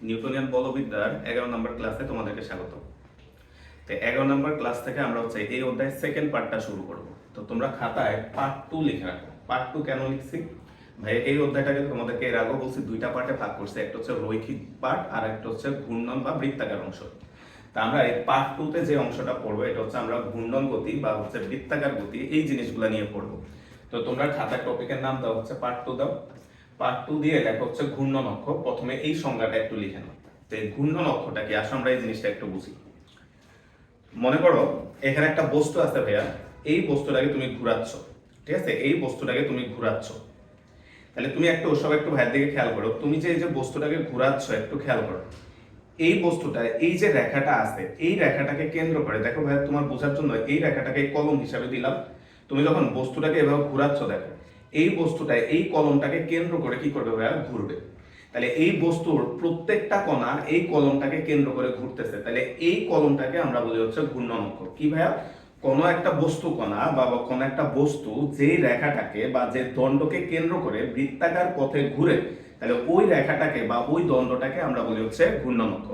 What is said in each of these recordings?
Newtonian বলবিদ্যার 11 নম্বর ক্লাসে তোমাদেরকে স্বাগত। তো 11 নম্বর ক্লাস থেকে আমরা এই অধ্যায়ের সেকেন্ড পার্টটা শুরু করব। তো তোমরা খাতায় পার্ট 2 লিখে রাখো। পার্ট 2 কেন লিখছি ভাই, এই অধ্যায়টাকে তোমাদেরকে এর আগেও বলছি দুইটা পার্টে ভাগ করছে, একটা হচ্ছে রৈখিক পার্ট আর একটা হচ্ছে ঘূর্ণন বা বৃত্তাকার অংশ। তা আমরা এই পার্ট 2 তে যে অংশটা পড়বো এটা হচ্ছে আমরা ঘূর্ণন গতি বা বৃত্তাকার গতি, এই জিনিসগুলো নিয়ে পড়বো। তো তোমরা খাতার টপিকের নাম দাও হচ্ছে পার্ট 2 দাও। পার্ট 2 দিয়ে লেখা হচ্ছে ঘূর্ণন অক্ষ। প্রথমে এই সংজ্ঞাটা একটু লিখে নাও। তো এই ঘূর্ণন অক্ষটা কি, আসলে আমরা এই জিনিসটা একটু বুঝি। মনে করো এখানে একটা বস্তু আছে ভাইয়া, এই বস্তুটাকে তুমি ঘুরাচ্ছ, ঠিক আছে? এই বস্তুটাকে তুমি ঘুরাচ্ছ, তাহলে তুমি একটু ওসব একটু ভাইয়ের দিকে খেয়াল করো। তুমি যে এই যে বস্তুটাকে ঘুরাচ্ছ একটু খেয়াল করো, এই বস্তুটা এই যে রেখাটা আছে এই রেখাটাকে কেন্দ্র করে দেখো ভাইয়া, তোমার বোঝার জন্য এই রেখাটাকে কলম হিসাবে দিলাম। তুমি যখন বস্তুটাকে এভাবে ঘুরাচ্ছ দেখো, এই বস্তুটা এই কলমটাকে কেন্দ্র করে কি করবে ভাইয়া, ঘুরবে। তাহলে এই বস্তুর প্রত্যেকটা কণা এই কলমটাকে কেন্দ্র করে ঘুরতেছে, তাহলে এই কলমটাকে আমরা বলি হচ্ছে ঘূর্ণন অক্ষ। কি ভাইয়া, কোনো একটা বস্তু কণা বা কোনো একটা বস্তু যেই রেখাটাকে বা যে দণ্ডকে কেন্দ্র করে বৃত্তাকার পথে ঘুরে, তাহলে ওই রেখাটাকে বা ওই দণ্ডটাকে আমরা বলি হচ্ছে ঘূর্ণন অক্ষ।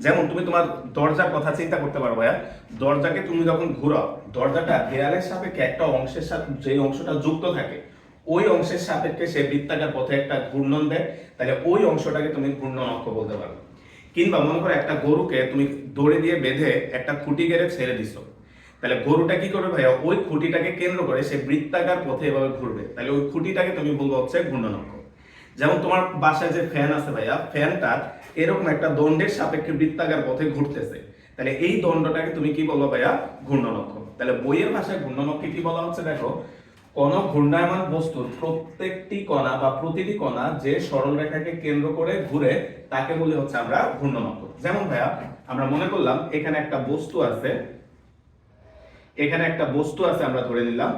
যেমন তুমি তোমার দরজার কথা চিন্তা করতে পারো ভাইয়া, দরজাকে তুমি যখন ঘুরাও, দরজাটা দেয়ালের সাপেক্ষে একটা অংশের সাথে যে অংশটা যুক্ত থাকে ওই অংশের সাপেক্ষে সে বৃত্তাকার পথে একটা ঘূর্ণন দেয়, তাহলে ওই অংশটাকে তুমি ঘূর্ণন অক্ষ বলতে পারো। কিংবা মনে করো একটা গরুকে তুমি দড়ি দিয়ে বেঁধে একটা খুঁটি গেড়ে ছেড়ে দিছো, তাহলে গরুটা কি করবে ভাইয়া, ওই খুঁটিটাকে কেন্দ্র করে সে বৃত্তাকার পথে এভাবে ঘুরবে, তাহলে ওই খুঁটিটাকে তুমি বলবো হচ্ছে ঘূর্ণন অক্ষ। যেমন তোমার বাসায় যে ফ্যান আছে ভাইয়া, ফ্যানটা এরকম একটা দণ্ডের সাপেক্ষে বৃত্তাকার পথে ঘুরতেছে, তাহলে এই দণ্ডটাকে তুমি কি বলবো ভাইয়া, ঘূর্ণন অক্ষ। তাহলে বইয়ের ভাষায় ঘূর্ণন অক্ষে কি বলা হচ্ছে দেখো, কোন ঘূর্ণায়মান বস্তুর প্রত্যেকটি কণা বা প্রতিটি কণা যে সরল রেখাকে কেন্দ্র করে ঘুরে তাকে বলি হচ্ছে আমরা ঘূর্ণন অক্ষ। যেমন ভাইয়া আমরা মনে করলাম এখানে একটা বস্তু আছে, এখানে একটা বস্তু আছে, আমরা ধরে নিলাম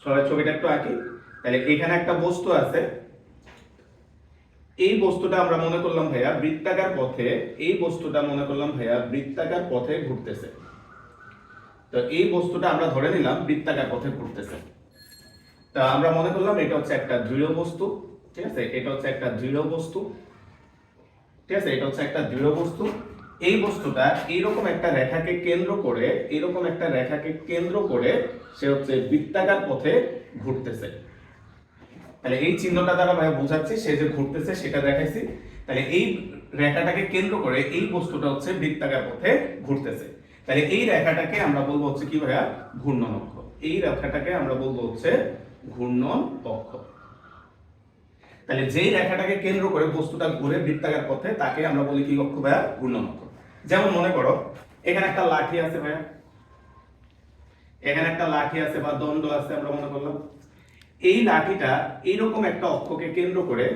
সবাই ছবিটা একটু আঁকি। তাহলে এখানে একটা বস্তু আছে, এই বস্তুটা আমরা মনে করলাম ভাইয়া বৃত্তাকার পথে, এই বস্তুটা মনে করলাম ভাইয়া বৃত্তাকার পথে ঘুরতেছে। তো এই বস্তুটা আমরা ধরে নিলাম বৃত্তাকার পথে ঘুরতেছে। তা আমরা মনে করলাম এটা হচ্ছে একটা দৃঢ় বস্তু, ঠিক আছে? এটা হচ্ছে একটা দৃঢ় বস্তু, ঠিক আছে? এটা হচ্ছে একটা দৃঢ় বস্তু। এই বস্তুটা এইরকম একটা রেখাকে কেন্দ্র করে, এরকম একটা রেখাকে কেন্দ্র করে সে হচ্ছে বৃত্তাকার পথে ঘুরতেছে। তাহলে এই চিহ্নটা দ্বারা ভাই বোঝাচ্ছি সে যে ঘুরতেছে সেটা দেখাইছি। তাহলে এই রেখাটাকে কেন্দ্র করে এই বস্তুটা হচ্ছে বৃত্তাকার পথে ঘুরতেছে, তাহলে এই রেখাটাকে আমরা বলবো হচ্ছে কি ভাইয়া, ঘূর্ণন অক্ষ। এই রেখাটাকে আমরা বলবো হচ্ছে ঘূর্ণন অক্ষ। তাহলে যেই রেখাটাকে কেন্দ্র করে বস্তুটা ঘুরে বৃত্তাকার পথে তাকে আমরা বলি কি অক্ষ ভাইয়া, ঘূর্ণন অক্ষ। যেমন মনে করো এখানে একটা লাঠি আছে ভাইয়া, এখানে একটা লাঠি আছে বা দণ্ড আছে, আমরা মনে করলাম এই লাঠিটা এইরকম একটা অক্ষকে কেন্দ্র করে,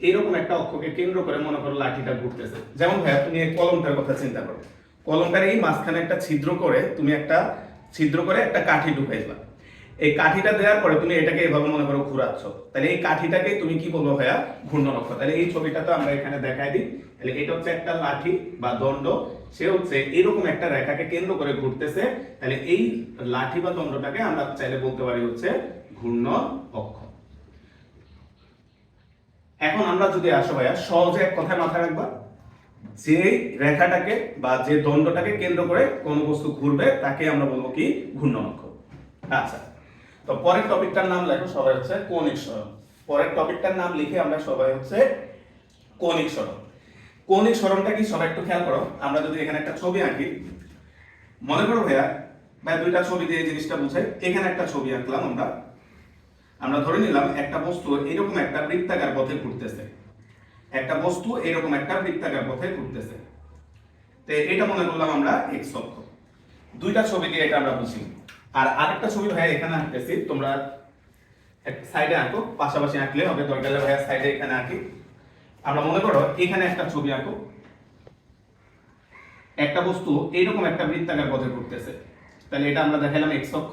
এইরকম একটা অক্ষকে কেন্দ্র করে মনে করো লাঠিটা ঘুরতেছে। যেমন ভাইয়া তুমি এই কলমটার কথা চিন্তা করো, কলমটার এই মাঝখানে একটা ছিদ্র করে তুমি একটা ছিদ্র করে একটা কাঠি ঢুকাইবা। এই কাঠিটা দেওয়ার পরে তুমি এটাকে এভাবে মনে করো ঘুরাচ্ছ, তাহলে এই কাঠিটাকে তুমি কি বলবো ভাইয়া, ঘূর্ণন অক্ষ। তাহলে এই ছবিটা তো আমরা এখানে দেখাই দিই। তাহলে এটা হচ্ছে একটা লাঠি বা দণ্ড, সে হচ্ছে এরকম একটা রেখাকে কেন্দ্র করে ঘুরতেছে, তাহলে এই লাঠি বা দণ্ডটাকে আমরা চাইলে বলতে পারি হচ্ছে ঘূর্ণন অক্ষ। এখন আমরা যদি আসো ভাইয়া, সহজে এক কথায় মাথায় রাখবা, যে রেখাটাকে বা যে দণ্ডটাকে কেন্দ্র করে কোন বস্তু ঘুরবে তাকে আমরা বলবো কি, ঘূর্ণন অক্ষ। আচ্ছা, তো পরের টপিকটার নাম লেখো সবাই হচ্ছে কৌণিক সরণ। পরের টপিকটার নাম লিখে আমরা সবাই হচ্ছে কৌণিক সরণ। কৌণিক সরণটা কি সবাই একটু খেয়াল করো। আমরা যদি এখানে একটা ছবি আঁকি, মনে করো ভাইয়া দুইটা ছবি দিয়ে এই জিনিসটা বুঝাই। এখানে একটা ছবি আঁকলাম আমরা, আমরা ধরে নিলাম একটা বস্তু এরকম একটা বৃত্তাকার পথে ঘুরতেছে, একটা বস্তু এরকম একটা বৃত্তাকার পথে ঘুরতেছে। তো এটা মনে করলাম আমরা এক্স অক্ষ। দুইটা ছবি দিয়ে এটা আমরা বুঝি। আর আরেকটা ছবি ভাইয়া এখানে আঁকতেছি, তোমরা এক সাইডে আঁকো, পাশাপাশি আঁকলে হবে, দরকার ভাইয়া সাইডে এখানে আঁকি। আমরা মনে করো এখানে একটা ছবি আঁকো, একটা বস্তু এইরকম একটা বৃত্তাকার পথে ঘুরতেছে, তাহলে এটা আমরা দেখালাম এক্স অক্ষ।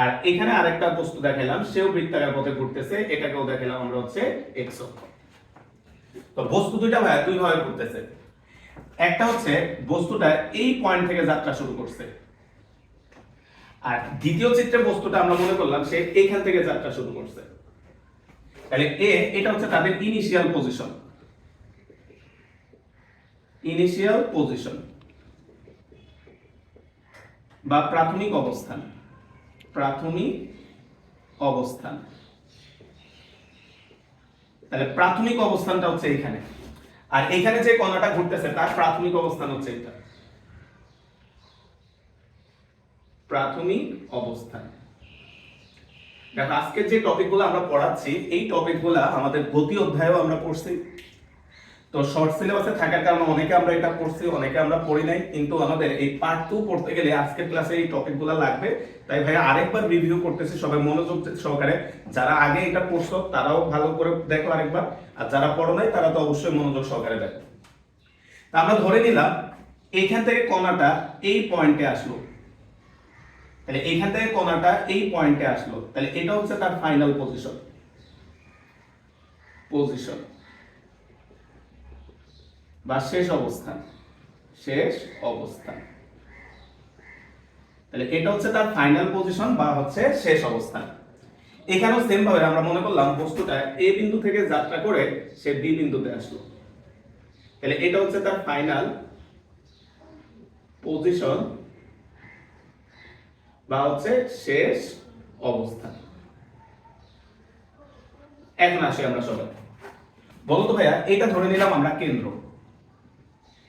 আর এখানে আরেকটা বস্তু দেখালাম সেও বৃত্তাকার পথে ঘুরতেছে, এটাকেও দেখালাম আমরা হচ্ছে এক্স অক্ষ। তো বস্তু দুইটা ভাইয়া দুই ভাবে ঘুরতেছে। একটা হচ্ছে বস্তুটা এই পয়েন্ট থেকে যাত্রা শুরু করছে, আর দ্বিতীয় চিত্রে বস্তুটা আমরা মনে করলাম সে এইখান থেকে যাত্রা শুরু করছে। তাহলে এ এটা হচ্ছে তাদের ইনিশিয়াল পজিশন, ইনিশিয়াল পজিশন বা প্রাথমিক অবস্থান, প্রাথমিক অবস্থান। তাহলে প্রাথমিক অবস্থানটা হচ্ছে এখানে, আর এখানে যে কণাটা ঘুরতেছে তার প্রাথমিক অবস্থান হচ্ছে এটা, প্রাথমিক অবস্থান। দেখো আজকে যে টপিকগুলো আমরা পড়াচ্ছি এই টপিকগুলো আমাদের গতি অধ্যায়েও আমরা পড়ছি। তো শর্ট সিলেবাসে থাকার কারণে অনেকে আমরা এটা পড়ছি, অনেকে আমরা পড়ি নাই, কিন্তু আমাদের এই পার্ট 2 পড়তে গেলে আজকের ক্লাসে এই টপিকগুলো লাগবে। তাই ভাই আরেকবার রিভিউ করতেছি, সবাই মনোযোগ সহকারে। যারা আগে এটা পড়ছো তারাও ভালো করে দেখো আরেকবার, আর যারা পড়ো নাই তারা তো অবশ্যই মনোযোগ সহকারে দেখো। তা আমরা ধরে নিলাম এইখান থেকে কণাটা এই পয়েন্টে আসলো, তাহলে এইখান থেকে কণাটা এই পয়েন্টে আসলো, তাহলে এটা হচ্ছে তার ফাইনাল পজিশন, পজিশন বা শেষ অবস্থান, শেষ অবস্থান। তাহলে এটা হচ্ছে তার ফাইনাল পজিশন বা হচ্ছে শেষ অবস্থান। এখানেও সেম ভাবে আমরা মনে করলাম বস্তুটা এ বিন্দু থেকে যাত্রা করে সে বি বিন্দুতে আসলো, তাহলে এটা হচ্ছে তার ফাইনাল পজিশন বা হচ্ছে শেষ অবস্থান। এখন আসি আমরা সবাই, বলতো ভাইয়া এটা ধরে নিলাম আমরা কেন্দ্র,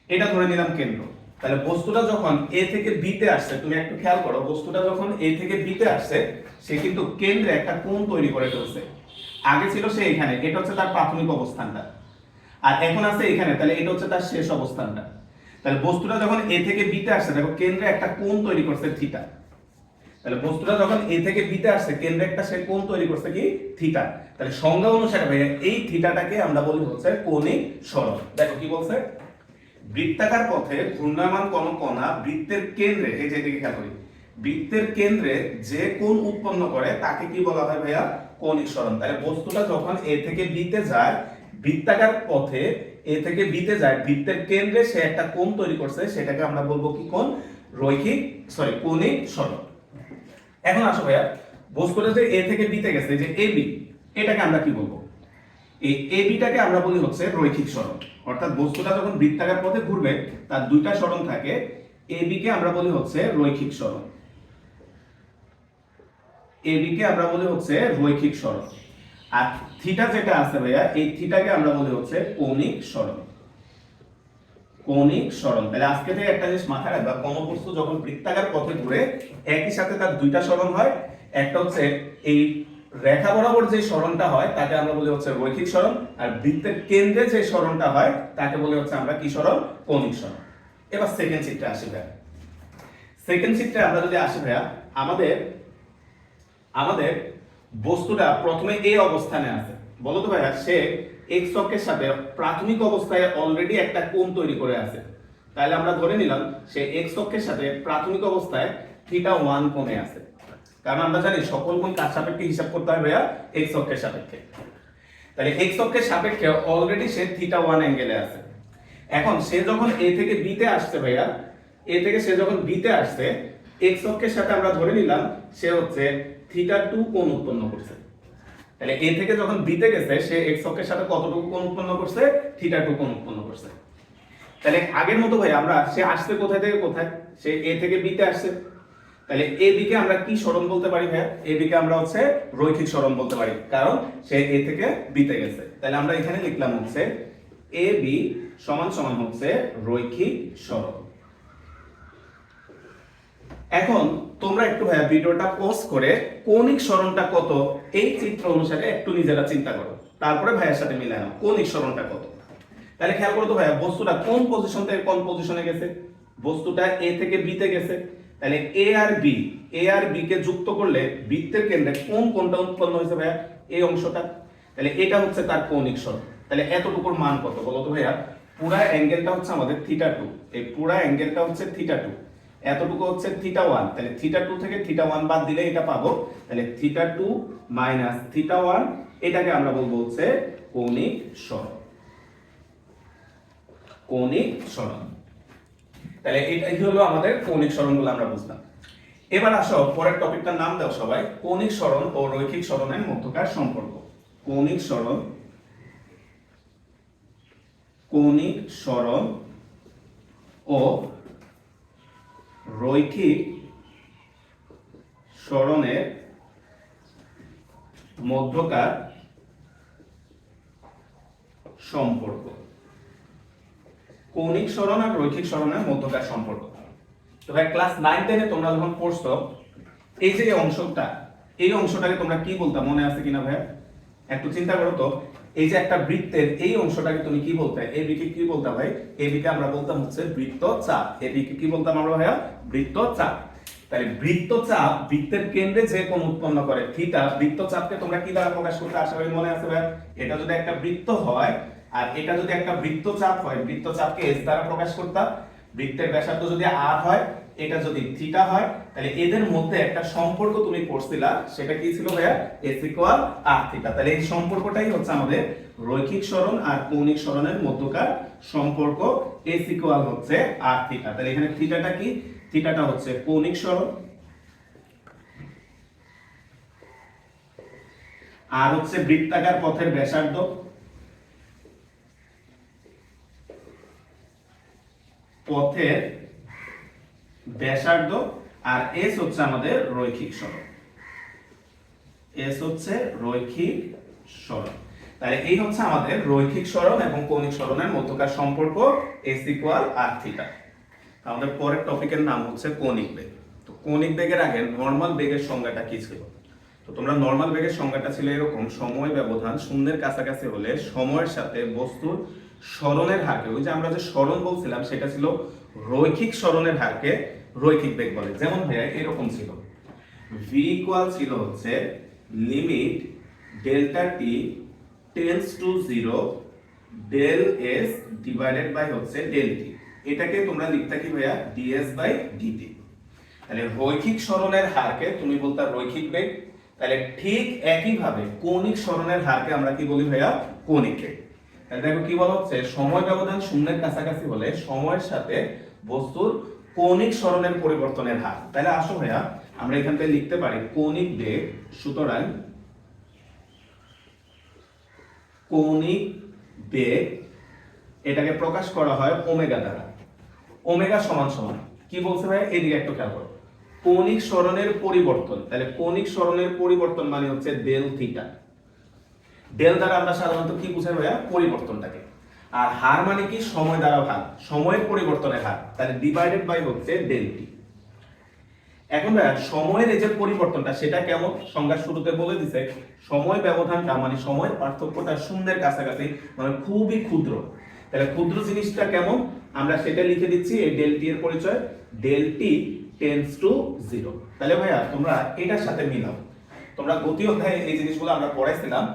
এটা ধরে নিলাম কেন্দ্র। তাহলে বস্তুটা যখন এ থেকে বি তে আসছে, তুমি একটু খেয়াল করো, বস্তুটা যখন এ থেকে বি তে আসছে সে কিন্তু কেন্দ্রে একটা কোণ তৈরি করে ফেলছে। আগে ছিল সে এখানে, এটা হচ্ছে তার প্রাথমিক অবস্থানটা, আর এখন আছে এখানে, তাহলে এটা হচ্ছে তার শেষ অবস্থানটা। তাহলে বস্তুটা যখন এ থেকে বি তে আসছে, দেখো কেন্দ্রে একটা কোণ তৈরি করছে থিটা। তাহলে বস্তুটা যখন এ থেকে বি তে আসছে কেন্দ্রে একটা সে কোণ তৈরি করছে কি থিটা। তাহলে সংজ্ঞা অনুসারে ভাইয়া এই থিটাটাকে আমরা বলি হচ্ছে কৌণিক সরণ। দেখো কি বলছে, বৃত্তাকার পথে ঘূর্ণায়মান কোন কণা বৃত্তের কেন্দ্রে, এই যে এদিকে খেয়াল করি, বৃত্তের কেন্দ্রে যে কোণ উৎপন্ন করে তাকে কি বলা হয় ভাইয়া, কৌণিক সরণ। তাহলে বস্তুটা যখন এ থেকে বি তে যায়, বৃত্তাকার পথে এ থেকে বি তে যায়, বৃত্তের কেন্দ্রে সে একটা কোণ তৈরি করছে, সেটাকে আমরা বলবো কি কোণ, রৈখিক কৌণিক সরণ। এখন আসো ভাইয়া, বস্তুটা যে এ থেকে বি তে গেছে, যে এ বি, এটাকে আমরা কি বলবো, এই এ বিটাকে আমরা বলি হচ্ছে রৈখিক সরণ। অর্থাৎ বস্তুটা যখন বৃত্তাকার পথে ঘুরবে তার দুইটা সরণ থাকে, এ বি কে আমরা বলি হচ্ছে রৈখিক সরণ, এ বি কে আমরা বলি হচ্ছে রৈখিক সরণ। আর থিটা যেটা আছে ভাইয়া, এই থিটাকে আমরা বলি হচ্ছে কৌণিক সরণ, কৌণিক সরণ। তাহলে আজকে থেকে একটা জিনিস মাথায় রাখবা, কোন বস্তু যখন বৃত্তাকার পথে ঘুরে একই সাথে তার দুইটা সরণ হয়, একটা হচ্ছে এই রেখা বরাবর যে সরণটা হয় তাকে আমরা বলি হচ্ছে রৈখিক সরণ, আর বৃত্তের কেন্দ্রে যে সরণটা হয় তাকে বলি হচ্ছে আমরা কি সরণ, কৌণিক সরণ। এবার সেকেন্ড চিত্রে আসি ভাইয়া, সেকেন্ড চিত্রে আমরা যদি আসি ভাইয়া, আমাদের বস্তুটা প্রথমে এই অবস্থানে আছে, বলো তো ভাইয়া, সে এক্স অক্ষের সাথে প্রাথমিক অবস্থায় অলরেডি একটা কোণ তৈরি করে আছে। তাহলে আমরা ধরে নিলাম সে এক্স অক্ষের সাথে প্রাথমিক অবস্থায় থিটা 1 কোণে আছে, কারণ আমরা জানি সকল কোণ কার সাপেক্ষে হিসাব করতে হয় ভাইয়া, এক্স অক্ষের সাপেক্ষে। তাহলে এক্স অক্ষের সাপেক্ষে অলরেডি সে থিটা 1 অ্যাঙ্গেলে আছে। এখন সে যখন এ থেকে বি তে আসছে ভাইয়া, এ থেকে সে যখন বি তে আসছে, এক্স অক্ষের সাথে আমরা ধরে নিলাম সে হচ্ছে থিটা 2 কোণ উৎপন্ন করছে। তাহলে এ থেকে যখন বি তে গেছে সে এক্স অক্ষের সাথে কতটুকু কোণ উৎপন্ন করছে, থিটা 2 কোণ উৎপন্ন করছে। তাহলে আগের মতো ভাই আমরা, সে আসছে কোথায় থেকে কোথায়, সে এ থেকে বি তে আসছে, তাহলে এ বি কে আমরা কি সরণ বলতে পারি ভাইয়া, এ বি কে আমরা হচ্ছে রৈখিক সরণ বলতে পারি, কারণ সে এ থেকে বি তে গেছে। তাহলে আমরা এখানে লিখলাম হচ্ছে এ বি সমান সমান হচ্ছে রৈখিক সরণ। এখন তোমরা একটু ভাইয়া ভিডিওটা পজ করে কৌণিক সরণটা কত এই চিত্র অনুসারে একটু নিজেরা চিন্তা করো, তারপরে ভাইয়ের সাথে মিলাই নাও কৌণিক সরণটা কত। তাহলে খেয়াল করো তো ভাইয়া, বস্তুটা কোন পজিশন থেকে কোন পজিশনে গেছে, বস্তুটা এ থেকে বি তে গেছে, তাহলে এ আর বি কে যুক্ত করলে বৃত্তের কেন্দ্রে কোন কোণটা উৎপন্ন হয়েছে ভাইয়া, এই অংশটা। তাহলে এটা হচ্ছে তার কৌণিক সরণ। তাহলে এতটুকুর মান কত বলো তো ভাইয়া, পুরা অ্যাঙ্গেলটা হচ্ছে আমাদের থিটা 2, এই পুরা অ্যাঙ্গেলটা হচ্ছে থিটা 2, এতটুকু হচ্ছে থিটা 1। তাহলে থিটা 2 থেকে থিটা 1 বাদ দিলে এটা পাবো, তাহলে থিটা 2 মাইনাস থিটা 1, এটাকে আমরা বলবো হচ্ছে কৌণিক সরণ, কৌণিক সরণ। তাহলে এটাই হলো আমাদের কৌণিক সরণগুলো আমরা বুঝলাম। এবার আসো পরের টপিকটার নাম দাও সবাই, কৌণিক সরণ ও রৈখিক সরণের মধ্যকার সম্পর্ক। কৌণিক সরণ, কৌণিক সরণ ও রৈখিক সরণের মধ্যকার সম্পর্ক। কৌণিক সরণ আর রৈখিক সরণের মধ্যকার সম্পর্ক। তো ভাই ক্লাস 9-10 তোমরা যখন পড়ছো এই যে অংশটা, এই অংশটাকে তোমরা কি বলতা মনে আছে কিনা ভাই? একটু চিন্তা করো তো, এই যে একটা বৃত্তের এই অংশটাকে তুমি কি বলতে? এবি কে কি বলতা ভাই? এবি কে আমরা বলতাম হচ্ছে বৃত্তচাপ। এবি কে কি বলতাম আমরা ভাইয়া? বৃত্তচাপ। তাহলে বৃত্তচাপ বৃত্তের কেন্দ্রে যে কোণ উৎপন্ন করে থিটা, বৃত্তচাপকে তোমরা কি দ্বারা প্রকাশ করতে আশা করি মনে আছে ভাই? এটা যদি একটা বৃত্ত হয় আর এটা যদি একটা বৃত্তচাপ হয়, বৃত্তচাপকে এস দ্বারা প্রকাশ করতাম। বৃত্তের ব্যাসার্ধ যদি আর হয়, এটা যদি থিটা হয়, তাহলে এদের মধ্যে একটা সম্পর্ক তুমি পড়ছিলা, সেটা কি ছিল ভাইয়া? এস ইকুয়াল আর থিটা। তাহলে এই সম্পর্কটাই হচ্ছে আমাদের রৈখিক সরণ আর কৌণিক সরণের মধ্যকার সম্পর্ক। এস ইকুয়াল হচ্ছে আর থিটা। তাহলে এখানে থিটাটা কি? থিটাটা হচ্ছে কৌণিক সরণ, আর হচ্ছে বৃত্তাকার পথের ব্যাসার্ধ, পথের ব্যাসার্ধ, আর এস হচ্ছে আমাদের রৈখিক সরণ। এস হচ্ছে রৈখিক সরণ। তাহলে এই হচ্ছে আমাদের রৈখিক সরণ এবং কৌণিক সরণের মধ্যকার সম্পর্ক, এস ইকুয়াল আর থিটা। আমাদের পরের টপিকের নাম হচ্ছে কৌণিক বেগ। তো কৌণিক বেগের আগে নরমাল বেগের সংজ্ঞাটা কি ছিল? তো তোমরা নরমাল বেগের সংজ্ঞাটা ছিল এরকম: সময় ব্যবধান শূন্যের কাছাকাছি হলে সময়ের সাথে বস্তুর সরণের হারকে, ওই যে আমরা যে সরণ বলছিলাম সেটা ছিল রৈখিক সরণের হারকে রৈখিক বেগ বলে। যেমন ভাইয়া এরকম ছিল, v ইকুয়াল ছিল হচ্ছে limit delta t tends to 0 del s divided by হচ্ছে ডেল টি। এটাকে তোমরা লিখতা কি ভাইয়া? ds by dt। তাহলে রৈখিক সরণের হারকে তুমি বলতা রৈখিক বেগ। তাহলে ঠিক একই ভাবে কৌণিক সরণের হারকে আমরা কি বলি ভাইয়া? কৌণিক বেগ। তাহলে দেখো কি বলা হচ্ছে, সময় ব্যবধান শূন্যের কাছাকাছি হলে সময়ের সাথে বস্তুর কৌণিক সরণের পরিবর্তনের হার। তাহলে আসো ভাইয়া আমরা এখান থেকে লিখতে পারি কৌণিক বেগ, সুতরাং কৌণিক বেগ এটাকে প্রকাশ করা হয় ওমেগা দ্বারা। ওমেগা সমান সমান কি বলছে ভাই? এদিকে একটু খেয়াল করো, কৌণিক সরণের পরিবর্তন। তাহলে কৌণিক সরণের পরিবর্তন মানে হচ্ছে ডেল থিটা। ডেল দ্বারা আমরা সাধারণত কি বুঝাই ভাইয়া? পরিবর্তনটাকে। আর হার মানে কি? সময় দ্বারা ভাগ, সময়ের পরিবর্তনের হার। তাহলে ডিভাইডেড বাই হচ্ছে ডেল টি। এখন ভাইয়া সময়ের এই যে পরিবর্তনটা সেটা কেমন? সংজ্ঞা শুরুতে বলে দিছে, সময় ব্যবধানটা মানে সময়ের পার্থক্যটা শূন্যের কাছাকাছি, মানে খুবই ক্ষুদ্র। তাহলে ক্ষুদ্র জিনিসটা কেমন আমরা সেটা লিখে দিচ্ছি, এই ডেল টি এর পরিচয়, ডেল টি টেন্ডস টু 0। তাহলে ভাইয়া তোমরা এটার সাথে মিলাও। তোমরা গতি অধ্যায়ে এই জিনিসগুলো আমরা পড়াইছিলাম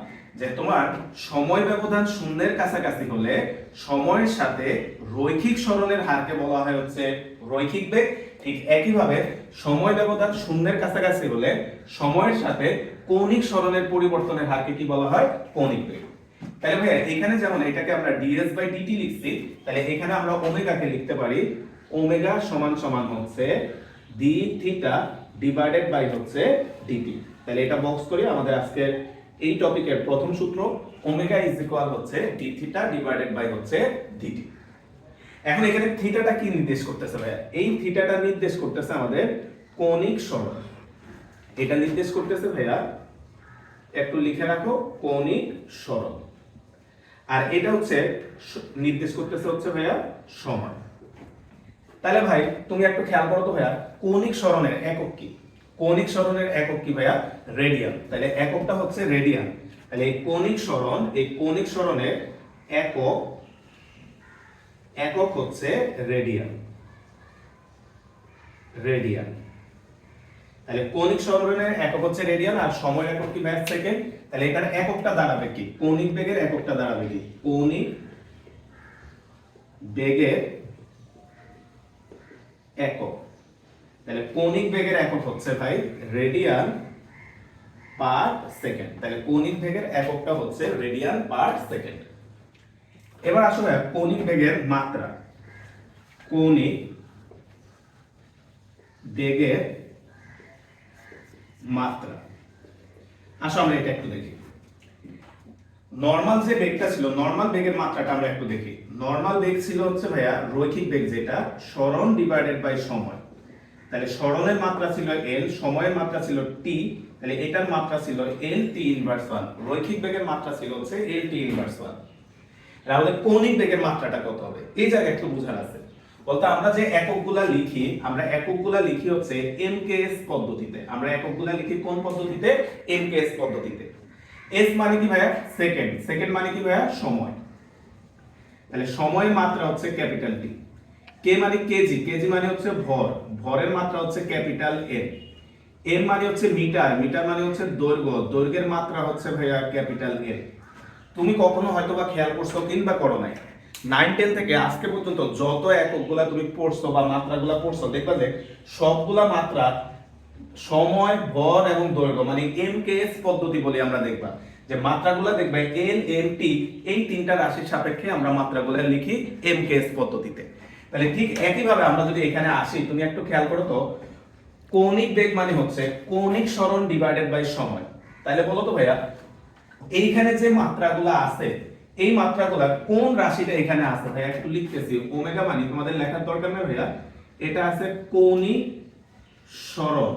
যে তোমার সময় ব্যবধান শূন্যের কাছাকাছি হলে সময়ের সাথে রৈখিক সরণের হারকে বলা হয় হচ্ছে রৈখিক বেগ। ঠিক একইভাবে সময় ব্যবধান শূন্যের কাছাকাছি হলে সময়ের সাথে কৌণিক সরণের পরিবর্তনের হারকে কি বলা হয়? কৌণিক বেগ। তাহলে ভাইয়া এখানে যেমন এটাকে আমরা ds বাই dt লিখছি, তাহলে এখানে আমরা ওমেগাকে লিখতে পারি ওমেগা সমান সমান হচ্ছে d থিটা ডিভাইডেড বাই হচ্ছে dt। তাহলে এটা বক্স করি, আমাদের আজকে এই টপিকের প্রথম সূত্র ওমেগা ইজ ইকুয়াল হচ্ছে d থিটা ডিভাইডেড বাই হচ্ছে dt। এখন এখানে থিটাটা কি নির্দেশ করতেছে ভাইয়া? এই থিটাটা নির্দেশ করতেছে আমাদের কৌণিক সরণ। এটা নির্দেশ করতেছে ভাইয়া, একটু লিখে রাখো, কৌণিক সরণ। আর এটা হচ্ছে নির্দেশ করতেছে হচ্ছে ভাইয়া সময়। তাহলে ভাই তুমি একটু খেয়াল করো তো ভাইয়া, কৌণিক সরণের একক কি? কৌণিক সরণের একক কি ভাইয়া? রেডিয়ান। তাহলে এককটা হচ্ছে রেডিয়ান। তাহলে এই কৌণিক সরণ, এই কৌণিক সরণের একক হচ্ছে রেডিয়ান। রেডিয়ান। তাহলে কৌণিক সরণের একক হচ্ছে রেডিয়ান আর সময়ের একক কি ভাই? সেকেন্ড। তাহলে এটার এককটা দাঁড়াবে কি? কৌণিক বেগের এককটা দাঁড়াবে কি? কৌণিক বেগের একক। তাহলে কৌণিক বেগের একক হচ্ছে ভাই রেডিয়ান পার সেকেন্ড। তাহলে কৌণিক বেগের এককটা হচ্ছে রেডিয়ান পার সেকেন্ড। এবার আসো ভাই কৌণিক বেগের মাত্রা। কৌণিক বেগের মাত্রা, আসো আমরা এটা একটু দেখি। নরমাল যে বেগটা ছিল, নরমাল বেগের মাত্রাটা আমরা একটু দেখি। নরমাল বেগ ছিল হচ্ছে ভাইয়া রৈখিক বেগ, যেটা সরণ ডিভাইডেড বাই সময়। তাহলে সরণের মাত্রা ছিল এল, সময়ের মাত্রা ছিল টি, তাহলে এটার মাত্রা ছিল এল টি ইনভার্স 1। রৈখিক বেগের মাত্রা ছিল হচ্ছে এল টি ইনভার্স 1। তাহলে কৌণিক বেগের মাত্রাটা কত হবে এই জায়গায় একটু বোঝার আছে। বলতে আমরা যে এককগুলা লিখি, আমরা এককগুলা লিখি হচ্ছে এমকেএস পদ্ধতিতে। আমরা এককগুলা লিখি কোন পদ্ধতিতে? এমকেএস পদ্ধতিতে। এস মানে কি ভাইয়া? সেকেন্ড। সেকেন্ড মানে কি ভাইয়া? সময়। তাহলে সময়ের মাত্রা হচ্ছে ক্যাপিটাল টি। কে মানে কেজি, কেজি মানে হচ্ছে ভর, ভরের মাত্রা হচ্ছে ক্যাপিটাল এম। এম মানে হচ্ছে মিটার, মিটার মানে হচ্ছে দৈর্ঘ্য, দৈর্ঘ্যের মাত্রা হচ্ছে ভাইয়া ক্যাপিটাল এল। তুমি কখনো হয়তোবা খেয়াল করছো কিংবা করো নাই, 9-10 থেকে আজকে পর্যন্ত যত এককগুলা তুমি পড়ছো বা মাত্রাগুলা পড়ছো, দেখবা যে সবগুলা মাত্রা সময়, ভর এবং দৈর্ঘ্য মানে এমকেএস পদ্ধতি বলি আমরা। দেখবা যে মাত্রাগুলা দেখবা এল, এম, টি, এই তিনটা রাশির সাপেক্ষে আমরা মাত্রাগুলা লিখি এমকেএস পদ্ধতিতে। তাহলে ঠিক একইভাবে আমরা যদি এখানে আসি, তুমি একটু খেয়াল করো তো, কৌণিক বেগ মানে হচ্ছে কৌণিক সরণ ডিভাইডেড বাই সময়। তাহলে বলো তো ভাইয়া, এইখানে যে মাত্রাগুলো আছে, এই মাত্রাগুলো কোন রাশিটা এখানে আছে? ভাইয়া একটু লিখতেছি, ওমেগা মানে তোমাদের লেখার দরকার নেই ভাইয়া, এটা আছে কৌণিক সরণ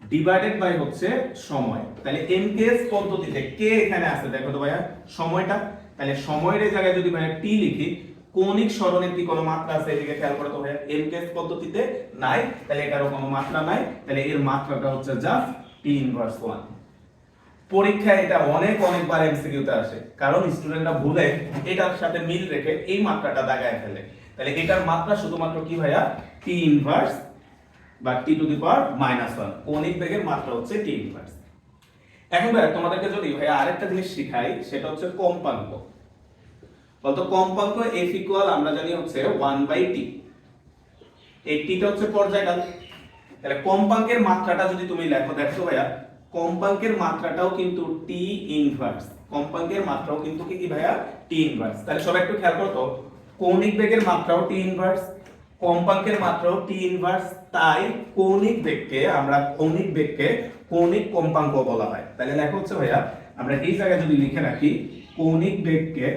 ডিভাইডেড বাই হচ্ছে সময়। তাহলে এমকেএস পদ্ধতিতে কে এখানে আছে দেখো তো ভাইয়া, সময়টা। তাহলে সময়ের এই জায়গায় যদি ভাইয়া টি লিখি, কৌণিক সরণের কি কোনো মাত্রা আছে এদিকে খেয়াল করো তো ভাইয়া? এমকেএস পদ্ধতিতে নাই, তাহলে এটারও কোনো মাত্রা নাই, তাহলে এর মাত্রাটা হচ্ছে জাস্ট টি ইনভার্স 1। পরীক্ষায় এটা অনেকবার এমসিকিউতে আসে, কারণ স্টুডেন্টরা ভুলে এটার সাথে মিল রেখে এই মাত্রাটা দাগায় ফেলে। তাহলে এটার মাত্রা শুধুমাত্র কি ভাইয়া? টি ইনভার্স বা টি টু দি পাওয়ার -1। কৌণিক বেগের মাত্রা হচ্ছে টি ইনভার্স। এখন ভাইয়া তোমাদেরকে যদি ভাইয়া আরেকটা জিনিস শিখাই, সেটা হচ্ছে কম্পাঙ্ক। বলতো কম্পাঙ্ক এফ ইকুয়াল আমরা জানি হচ্ছে 1/t। এই টিটা হচ্ছে পর্যায়কাল। তাহলে কম্পাঙ্কের মাত্রাটা যদি তুমি লেখো, দেখো ভাইয়া কম্পাঙ্কের মাত্রাটাও কিন্তু টি ইনভার্স। কম্পাঙ্কের মাত্রাও কিন্তু কি ভাইয়া? টি ইনভার্স। তাহলে সবাই একটু খেয়াল করো তো, কৌণিক বেগের মাত্রাও টি ইনভার্স, কম্পাঙ্কের মাত্রাও টি ইনভার্স, তাই কৌণিক বেগকে কৌণিক কম্পাঙ্ক বলা হয়। তাহলে লেখা হচ্ছে ভাইয়া, আমরা এই জায়গায় যদি লিখে রাখি, কৌণিক বেগকে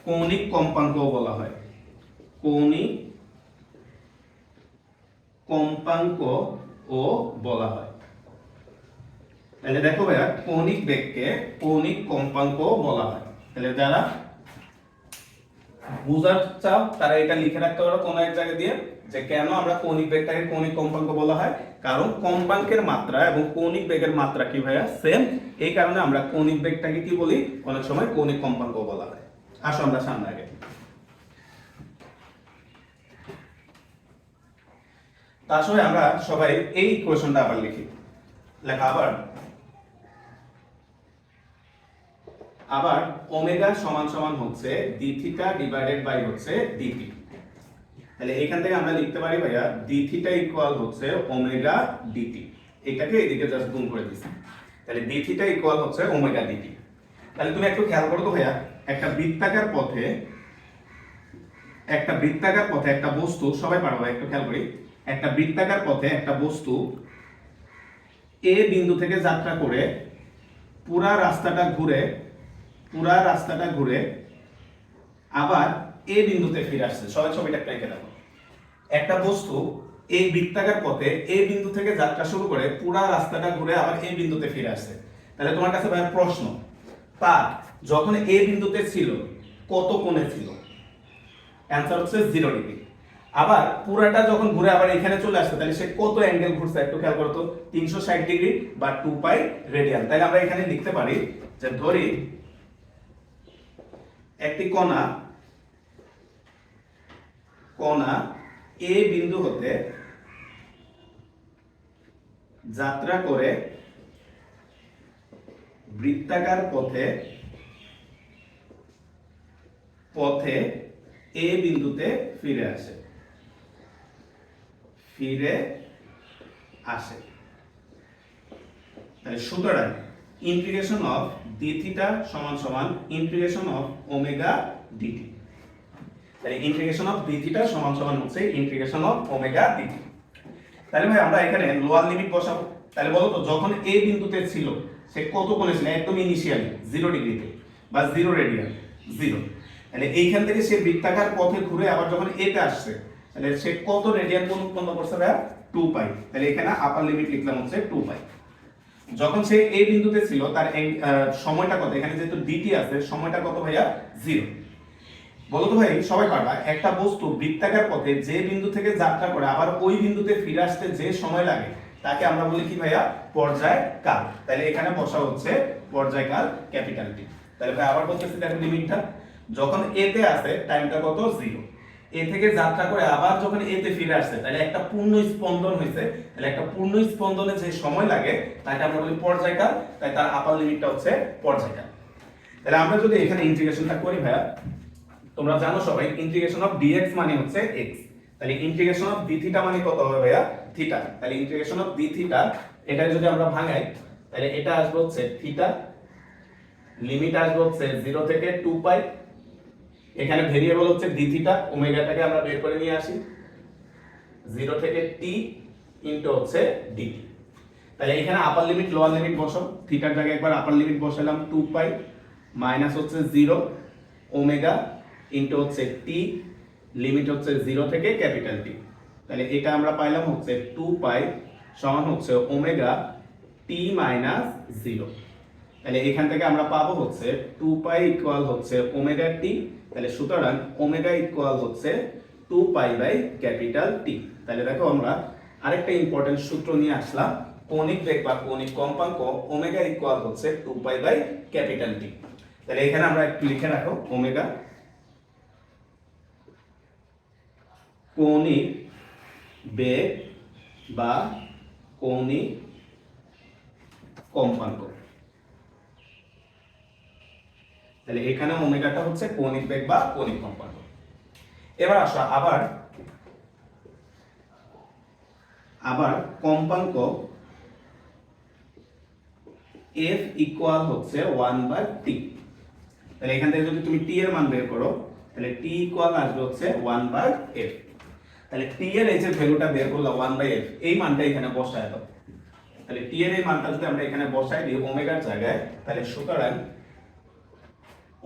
কৌণিক কম্পাঙ্ক বলা হয়। কৌণিক কম্পাঙ্ক ও বলা হয়। তাহলে দেখো ভাইয়া, কৌণিক বেগকে কৌণিক কম্পাঙ্ক বলা হয়। তাহলে যারা বুঝার চাও তারা এটা লিখে রাখতে পারো কোনো এক জায়গায় দিয়ে, যে কেন আমরা কৌণিক বেগটাকে কৌণিক কম্পাঙ্ক বলা হয়। কারণ কম্পাঙ্কের মাত্রা এবং কৌণিক বেগের মাত্রা কি ভাইয়া? সেম। এই কারণে আমরা কৌণিক বেগটাকে কি বলি? অনেক সময় কৌণিক কম্পাঙ্ক বলা হয়। আসো আমরা সামনে আগে। আসলে আমরা সবাই এই কোশ্চেনটা আবার লিখি। লেখা আবার ওমেগা সমান সমান হচ্ছে ডি থিটা ডিভাইডেড বাই হচ্ছে ডিটি। তাহলে এখান থেকে আমরা লিখতে পারি ভাইয়া ডি থিটা ইকুয়াল হচ্ছে ওমেগা ডিটি। এটাকে এদিকে জাস্ট গুণ করে দিছি। তাহলে ডি থিটা ইকুয়াল হচ্ছে ওমেগা ডিটি। তাহলে তুমি একটু খেয়াল করো তো ভাইয়া, একটা বৃত্তাকার পথে একটা বস্তু, সবাই পারবে একটু খেয়াল করি, একটা বৃত্তাকার পথে একটা বস্তু এ বিন্দু থেকে যাত্রা করে পুরা রাস্তাটা ঘুরে আবার এ বিন্দুতে ফিরে আসছে। সবাই ছবিটা এঁকে দেখো। একটা বস্তু এই বৃত্তাকার পথে এ বিন্দু থেকে যাত্রা শুরু করে পুরা রাস্তাটা ঘুরে আবার এ বিন্দুতে ফিরে আসছে। তাহলে তোমার কাছে ভাই প্রশ্ন, তার যখন এ বিন্দুতে ছিল কত কোণে ছিল? অ্যান্সার হচ্ছে 0 ডিগ্রি। আবার পুরাটা যখন ঘুরে আবার এখানে চলে আসছে, তাহলে সে কত অ্যাঙ্গেল ঘুরছে একটু খেয়াল করো তো? 360 ডিগ্রি বা 2 পাই রেডিয়ান। তাহলে আমরা এখানে লিখতে পারি যে ধরি একটি কণা এ বিন্দু হতে যাত্রা করে বৃত্তাকার পথে এ বিন্দুতে ফিরে আসে। তাহলে সুতরাং ইন্টিগ্রেশন অফ ডি থিটা সমান সমান ইন্টিগ্রেশন অফ ওমেগা ডিটি। তাহলে ইন্টিগ্রেশন অফ ডি থিটা সমান সমান হচ্ছে ইন্টিগ্রেশন অফ ওমেগা ডিটি। তাহলে ভাই আমরা এখানে লোয়ার লিমিট বসাবো। তাহলে বলো তো যখন এ বিন্দুতে ছিল সে কত কোণে ছিল, একদম ইনিশিয়ালি 0 ডিগ্রিতে বা 0 রেডিয়ান 0। তাহলে এইখান থেকে সে বৃত্তাকার পথে ঘুরে আবার যখন এতে আসছে তাহলে সে কত রেডিয়ান কোণ উৎপন্ন করছে ভাইয়া, 2 পাই। তাহলে এখানে আপার লিমিট লিখলাম হচ্ছে 2 পাই। যখন সে এই বিন্দুতে ছিল তার সময়টা কত, এখানে যেহেতু ডিটি আছে সময়টা কত ভাইয়া, 0। বলো তো ভাই সবাই পারবা, একটা বস্তু বৃত্তাকার পথে যে বিন্দু থেকে যাত্রা করে আবার ওই বিন্দুতে ফিরে আসতে যে সময় লাগে তাকে আমরা বলি কি ভাইয়া, পর্যায়কাল। তাহলে এখানে বসা হচ্ছে পর্যায়কাল ক্যাপিটাল টি। তাহলে ভাই আবার বলতেছি দেখো লিমিটটা, যখন এ তে আছে টাইমটা কত, 0। এ থেকে যাত্রা করে আবার যখন এ তে ফিরে আসছে তাহলে একটা পূর্ণ স্পন্দন হয়েছে, তাহলে একটা পূর্ণ স্পন্দনে যে সময় লাগে তাকে আমরা বলি পর্যায়কাল, তাই তার আপার লিমিটটা হচ্ছে পর্যায়কাল। তাহলে আমরা যদি এখানে ইন্টিগ্রেশনটা করি ভাইয়া, তোমরা জানো সবাই ইন্টিগ্রেশন অফ dx মানে হচ্ছে x, তাহলে ইন্টিগ্রেশন অফ d থিটা মানে কত হবে ভাইয়া, থিটা। তাহলে ইন্টিগ্রেশন অফ d থিটা এটা যদি আমরা ভাঙাই তাহলে এটা আসবে হচ্ছে থিটা, লিমিট আসবে হচ্ছে 0 থেকে 2 পাই, এখানে ভেরিয়েবল হচ্ছে d থিটা, ওমেগাটাকে আমরা বের করে নিয়ে আসি 0 থেকে t ইনটু হচ্ছে dt। তাহলে এখানে আপার লিমিট লোয়ার লিমিট বসাও, থিটার জায়গায় একবার আপার লিমিট বসালাম 2 পাই মাইনাস হচ্ছে 0 ওমেগা ইনটু হচ্ছে t, লিমিট হচ্ছে 0 থেকে ক্যাপিটাল টি। তাহলে এটা আমরা পাইলাম হচ্ছে 2 পাই সমান হচ্ছে ওমেগা t মাইনাস 0। তাহলে এখান থেকে আমরা পাবো হচ্ছে 2 পাই ইকুয়াল হচ্ছে ওমেগা t। তাহলে সুতরাং ওমেগা ইকুয়াল হচ্ছে 2 পাই বাই ক্যাপিটাল টি। তাহলে দেখো আমরা আরেকটা ইম্পর্টেন্ট সূত্র নিয়ে আসলাম, কৌণিক বেগ বা কৌণিক কম্পাঙ্ক ওমেগা ইকুয়াল হচ্ছে 2 পাই বাই ক্যাপিটাল টি। তাহলে এখানে আমরা একটু লিখে রাখো ওমেগা কৌণিক বেগ বা কৌণিক কম্পাঙ্ক। তাহলে এখানে ওমেগাটা হচ্ছে কৌণিক বেগ বা কৌণিক কম্পাঙ্ক। এবার আসো আবার কম্পাঙ্ক f ইকুয়াল হচ্ছে 1/t। তাহলে এখান থেকে যদি তুমি t এর মান বের করো তাহলে t ইকুয়াল আসবে হচ্ছে 1/f। তাহলে t এর এই যে ভ্যালুটা বের করলাম 1/f, এই মানটা এখানে বসায় দাও। তাহলে t এর এই মানটা যদি আমরা এখানে বসাই দিই ওমেগার জায়গায়, তাহলে সুতরাং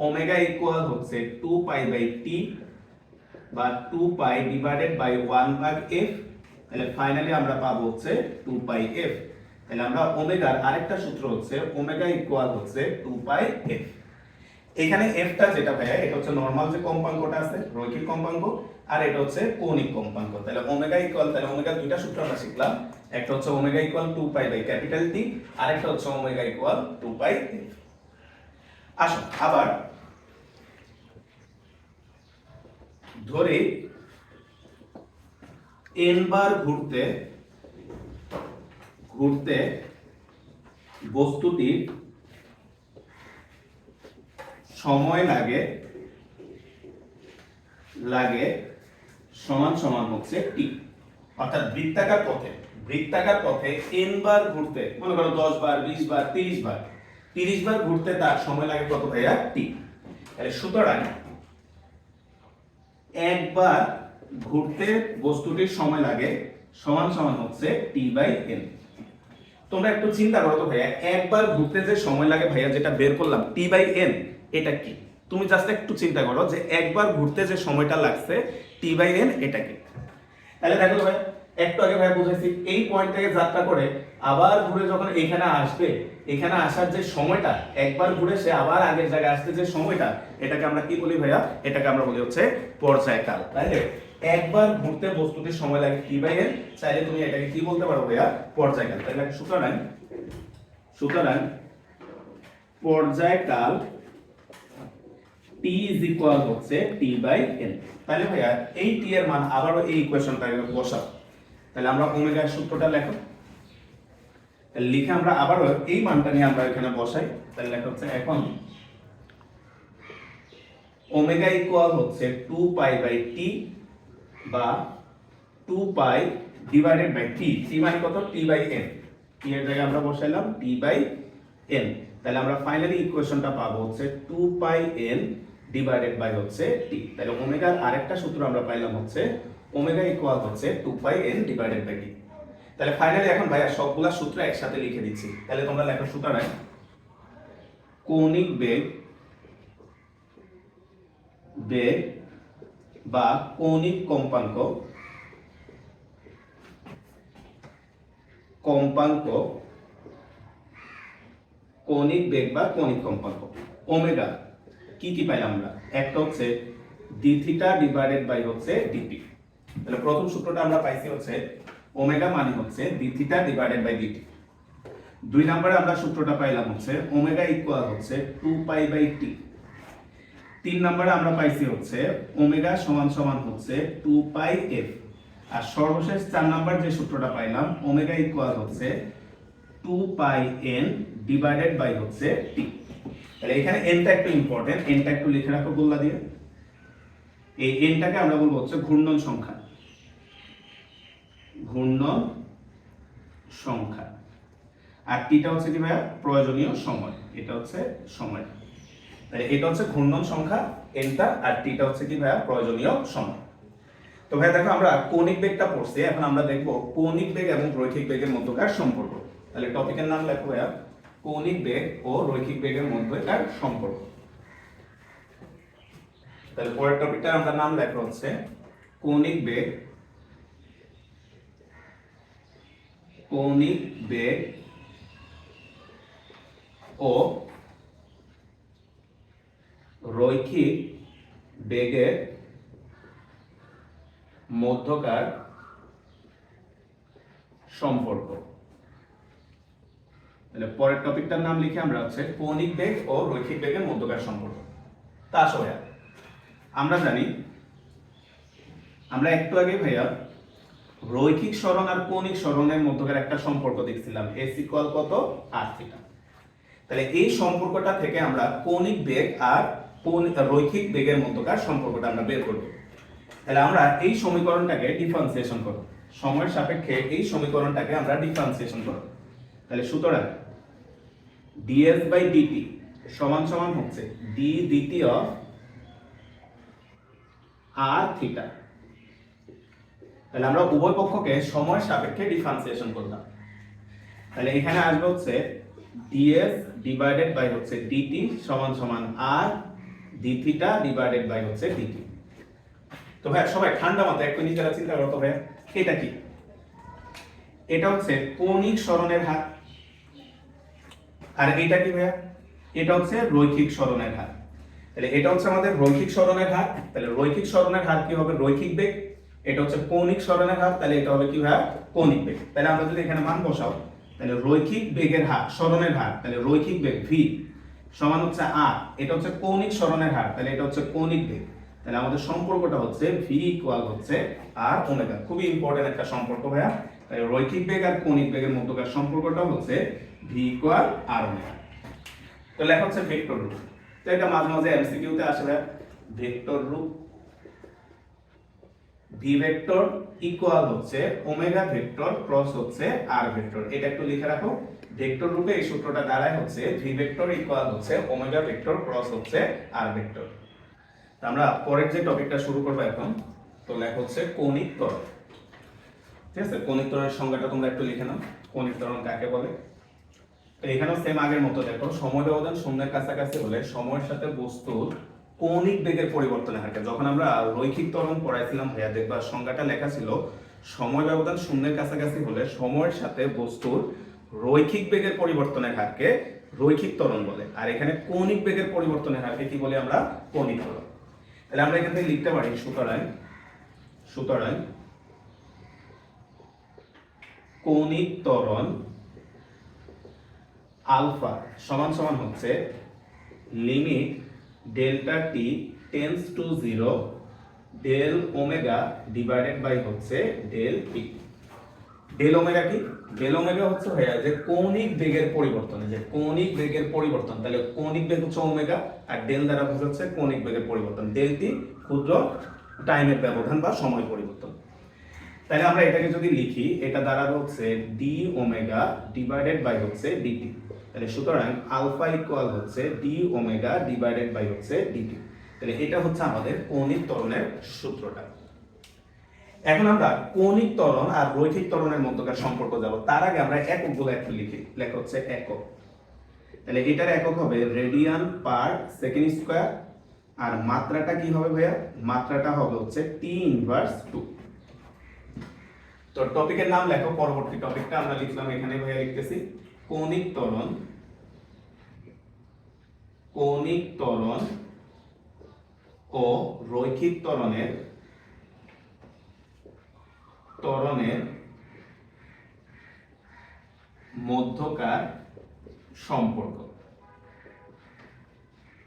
ওমেগা ইকুয়াল হচ্ছে 2 পাই বাই t বা 2 পাই ডিভাইডেড বাই 1/f। তাহলে ফাইনালি আমরা পাবো হচ্ছে 2 পাই f। তাহলে আমরা ওমেগার আরেকটা সূত্র হচ্ছে ওমেগা ইকুয়াল হচ্ছে 2 পাই f। এখানে f টা যেটা ভাইয়া এটা হচ্ছে নরমাল যে কম্পাঙ্কটা আছে রৈখিক কম্পাঙ্ক, আর এটা হচ্ছে কৌণিক কম্পাঙ্ক। তাহলে ওমেগা ইকুয়াল, তাহলে ওমেগার দুইটা সূত্র আমরা শিখলাম, একটা হচ্ছে omega equal 2 pi by capital T, আর একটা হচ্ছে ওমেগা ইকুয়াল 2 পাই f। আসো আবার ধরে n বার ঘুরতে বস্তুটির সময় লাগে সমান সমান হচ্ছে t। অর্থাৎ বৃত্তাকার পথে n বার ঘুরতে, মনে করো 10 বার 20 বার 30 বার ঘুরতে তার সময় লাগে কত ভাইয়া, t। তাহলে সুতরাং একবার ঘুরতে বস্তুটির সময় লাগে সমান সমান হচ্ছে t বাই n। তোমরা একটু চিন্তা করো তো ভাইয়া, একবার ঘুরতে যে সময় লাগে ভাইয়া যেটা বের করলাম t বাই n, এটা কি? তুমি জাস্ট একটু চিন্তা করো যে একবার ঘুরতে যে সময়টা লাগছে t বাই n এটা কি? তাহলে দেখো ভাই একটু আগে ভাই বুঝাইছি, এই পয়েন্ট থেকে যাত্রা করে আবার ঘুরে যখন এখানে আসবে, এখানে আসার যে সময়টা, একবার ঘুরে সে আবার আগের জায়গায় আসতে যে সময়টা, এটাকে আমরা কি বলি ভাইয়া, এটাকে আমরা বলি হচ্ছে পর্যায়কাল। তাইলে একবার ঘুরতে বস্তুটির সময় লাগে t বাই n, চাইলে তুমি এটাকে কি বলতে পারো ভাইয়া, পর্যায়কাল। তাহলে সুতরাং পর্যায়কাল t is equal হচ্ছে t বাই n। তাহলে ভাইয়া এই t এর মান আবারও এই ইকুয়েশনটাকে বসাও। তাহলে আমরা ওমেগার সূত্রটা লেখো, তাহলে লিখে আমরা আবারও এই মানটা নিয়ে আমরা এখানে বসাই। তাহলে লেখা হচ্ছে এখন ওমেগা ইকুয়াল হচ্ছে 2 পাই বাই t বা 2 pi divided by t, t মানে কত, t বাই n। t এর জায়গায় আমরা বসাইলাম t বাই n। তাহলে আমরা ফাইনালি ইকুয়েশনটা পাবো হচ্ছে 2 পাই n ডিভাইডেড বাই হচ্ছে t। তাহলে ওমেগার আরেকটা সূত্র আমরা পাইলাম হচ্ছে ওমেগা ইকুয়াল হচ্ছে 2 পাই n ডিভাইডেড বাই t। তাহলে ফাইনালি এখন ভাইয়া সবগুলা সূত্র একসাথে লিখে দিচ্ছি। তাহলে তোমরা লেখো সুতরাং কৌণিক বেগ বেগ বা কৌণিক কম্পাঙ্ক কম্পাঙ্ক কৌণিক বেগ বা কৌণিক কম্পাঙ্ক ওমেগা কি কি পাইলাম আমরা? একটা হচ্ছে ডি থিটা ডিভাইডেড বাই হচ্ছে ডিটি। তাহলে প্রথম সূত্রটা আমরা পাইছি হচ্ছে ওমেগা মানে হচ্ছে d theta divided by dt. দুই নম্বরে আমরা সূত্রটা পাইলাম হচ্ছে ওমেগা ইকুয়াল হচ্ছে 2 পাই বাই টি। তিন নম্বরে আমরা পাইছি হচ্ছে ওমেগা সমান সমান হচ্ছে 2 পাই এফ। আর সর্বশেষ 4 নম্বর যে সূত্রটা পাইলাম ওমেগা ইকুয়াল হচ্ছে 2 পাই এন ডিভাইডেড বাই হচ্ছে টি। তাহলে এখানে এনটা একটু ইম্পর্টেন্ট, এনটা একটু লিখে রাখো গোল্লা দিয়ে। এই এনটাকে আমরা বলবো হচ্ছে ঘূর্ণন সংখ্যা, ঘূর্ণন সংখ্যা। আর টিটা হচ্ছে কি ভাইয়া? প্রয়োজনীয় সময়। এটা হচ্ছে সময়। তাহলে এটা হচ্ছে ঘূর্ণন সংখ্যা এনটা, আর টিটা হচ্ছে কি ভাইয়া? প্রয়োজনীয় সময়। তো ভাইয়া দেখো আমরা কৌণিক বেগটা পড়ছি, এখন আমরা দেখবো কৌণিক বেগ এবং রৈখিক বেগের মধ্যকার সম্পর্ক। তাহলে টপিকের নাম লেখো ভাইয়া কৌণিক বেগ ও রৈখিক বেগের মধ্যকার সম্পর্ক। তাহলে পরের টপিকটার আমরা নাম লেখা হচ্ছে কৌণিক বেগ ও রৈখিক বেগের মধ্যকার সম্পর্ক। তাহলে পরের টপিকটার নাম লিখে আমরা হচ্ছে কৌণিক বেগ ও রৈখিক বেগের মধ্যকার সম্পর্ক। তা আসলে আমরা জানি, আমরা একটু আগে ভাইয়া রৈখিক সরণ আর কৌণিক সরণের মধ্যকার একটা সম্পর্ক দেখছিলাম, এস ইকুয়াল কত? আর থিটা। তাহলে এই সম্পর্কটা থেকে আমরা কৌণিক বেগ আর রৈখিক বেগের মধ্যকার সম্পর্কটা আমরা বের করব। তাহলে আমরা এই সমীকরণটাকে ডিফারেন্সিয়েশন করব, সময়ের সাপেক্ষে এই সমীকরণটাকে আমরা ডিফারেন্সিয়েশন করব। তাহলে সুতরাং ds বাই dt সমান সমান হচ্ছে d dt of r theta. তাহলে আমরা উভয় পক্ষকে সময়ের সাপেক্ষে ডিফারেন্সিয়েশন করলাম। তাহলে এখানে আসবে হচ্ছে ds ডিভাইডেড বাই হচ্ছে dt সমান সমান r d theta divided by হচ্ছে dt। তো ভাই সবাই ঠান্ডা মাথায় একটু নিজেরা চিন্তা করো তো ভাই এটা কি? এটা হচ্ছে কৌণিক সরণের হার, আর এটা কি ভাইয়া? এটা হচ্ছে রৈখিক সরণের হার। তাহলে এটা হচ্ছে আমাদের রৈখিক সরণের হার। তাহলে রৈখিক সরণের হার কি হবে? রৈখিক বেগ। এটা হচ্ছে কৌণিক সরণের হার, তাহলে এটা হবে কি ভাইয়া? কৌণিক বেগ। তাহলে আমরা যদি এখানে মান বসাও, তাহলে রৈখিক বেগের হার, সরণের হার, তাহলে রৈখিক বেগ v সমান হচ্ছে r। এটা হচ্ছে কৌণিক সরণের হার, তাহলে এটা হচ্ছে কৌণিক বেগ। তাহলে আমাদের সম্পর্কটা হচ্ছে v ইকুয়াল হচ্ছে r ওমেগা। খুবই ইম্পর্টেন্ট একটা সম্পর্ক ভাইয়া। তাহলে রৈখিক বেগ আর কৌণিক বেগের মধ্যকার সম্পর্কটা হচ্ছে v ইকুয়াল r ওমেগা। তো লেখা হচ্ছে ভেক্টর রূপ। তো এটা মাঝে মাঝে এমসিকিউ তে আসে ভাইয়া, ভেক্টর রূপ v ভেক্টর ইকুয়াল হচ্ছে ওমেগা ভেক্টর ক্রস হচ্ছে r ভেক্টর। এটা একটু লিখে রাখো। ভেক্টর রূপে এই সূত্রটা দাঁড়ায় হচ্ছে v ভেক্টর ইকুয়াল হচ্ছে ওমেগা ভেক্টর ক্রস হচ্ছে r ভেক্টর। আমরা পরের যে টপিকটা শুরু করব এখন, তো লেখা হচ্ছে কৌণিক ত্বরণ। ঠিক আছে, কৌণিক ত্বরণের সংজ্ঞাটা তোমরা একটু লিখে নাও। কৌণিক ত্বরণ কাকে বলে? তো এখানেও সেম আগের মতো দেখো, সময় ব্যবধান শূন্যের কাছাকাছি হলে সময়ের সাথে বস্তুর কৌণিক বেগের পরিবর্তনের হারকে। যখন আমরা রৈখিক ত্বরণ পড়াইছিলাম ভাইয়া, দেখবা সংজ্ঞাটা লেখা ছিল সময় ব্যবধান শূন্যের কাছাকাছি হলে সময়ের সাথে বস্তুর রৈখিক বেগের পরিবর্তনের হারকে রৈখিক ত্বরণ বলে। আর এখানে কৌণিক বেগের পরিবর্তনের হারকে কি বলি আমরা? কৌণিক ত্বরণ। তাহলে আমরা এখান থেকে লিখতে পারি সুতরাং কৌণিক ত্বরণ আলফা সমান সমান হচ্ছে limit delta t tends to 0 del omega divided by হচ্ছে ডেল টি। ডেল ওমেগা কি? ডেল ওমেগা হচ্ছে ভাইয়া যে কৌণিক বেগের পরিবর্তন, যে কৌণিক বেগের পরিবর্তন। তাহলে কৌণিক বেগ হচ্ছে ওমেগা, আর ডেল দ্বারা বোঝাচ্ছে কৌণিক বেগের পরিবর্তন। ডেল টি ক্ষুদ্র টাইমের ব্যবধান বা সময় পরিবর্তন। তাহলে আমরা এটাকে যদি লিখি, এটা দ্বারা হচ্ছে ডি ওমেগা ডিভাইডেড বাই হচ্ছে ডিটি। তাহলে সুতরাং আলফা ইকুয়াল হচ্ছে ডি ওমেগা ডিভাইডেড বাই হচ্ছে ডিটি। তাহলে এটা হচ্ছে আমাদের কৌণিক ত্বরণের সূত্রটা। এখন আমরা কৌণিক ত্বরণ আর রৈখিক ত্বরণের মধ্যকার সম্পর্ক যাব। তার আগে আমরা এককগুলো একটু লিখি। লেখা হচ্ছে একক, তাহলে এটার একক হবে রেডিয়ান পার সেকেন্ড স্কয়ার, আর মাত্রাটা কি হবে ভাইয়া? মাত্রাটা হবে হচ্ছে টি ইনভার্স 2। তো টপিকের নাম লেখো, পরবর্তী টপিকটা আমরা লিখলাম এখানে ভাইয়া লিখতেছি কৌণিক ত্বরণ, কৌণিক ত্বরণ ও রৈখিক ত্বরণের মধ্যকার সম্পর্ক।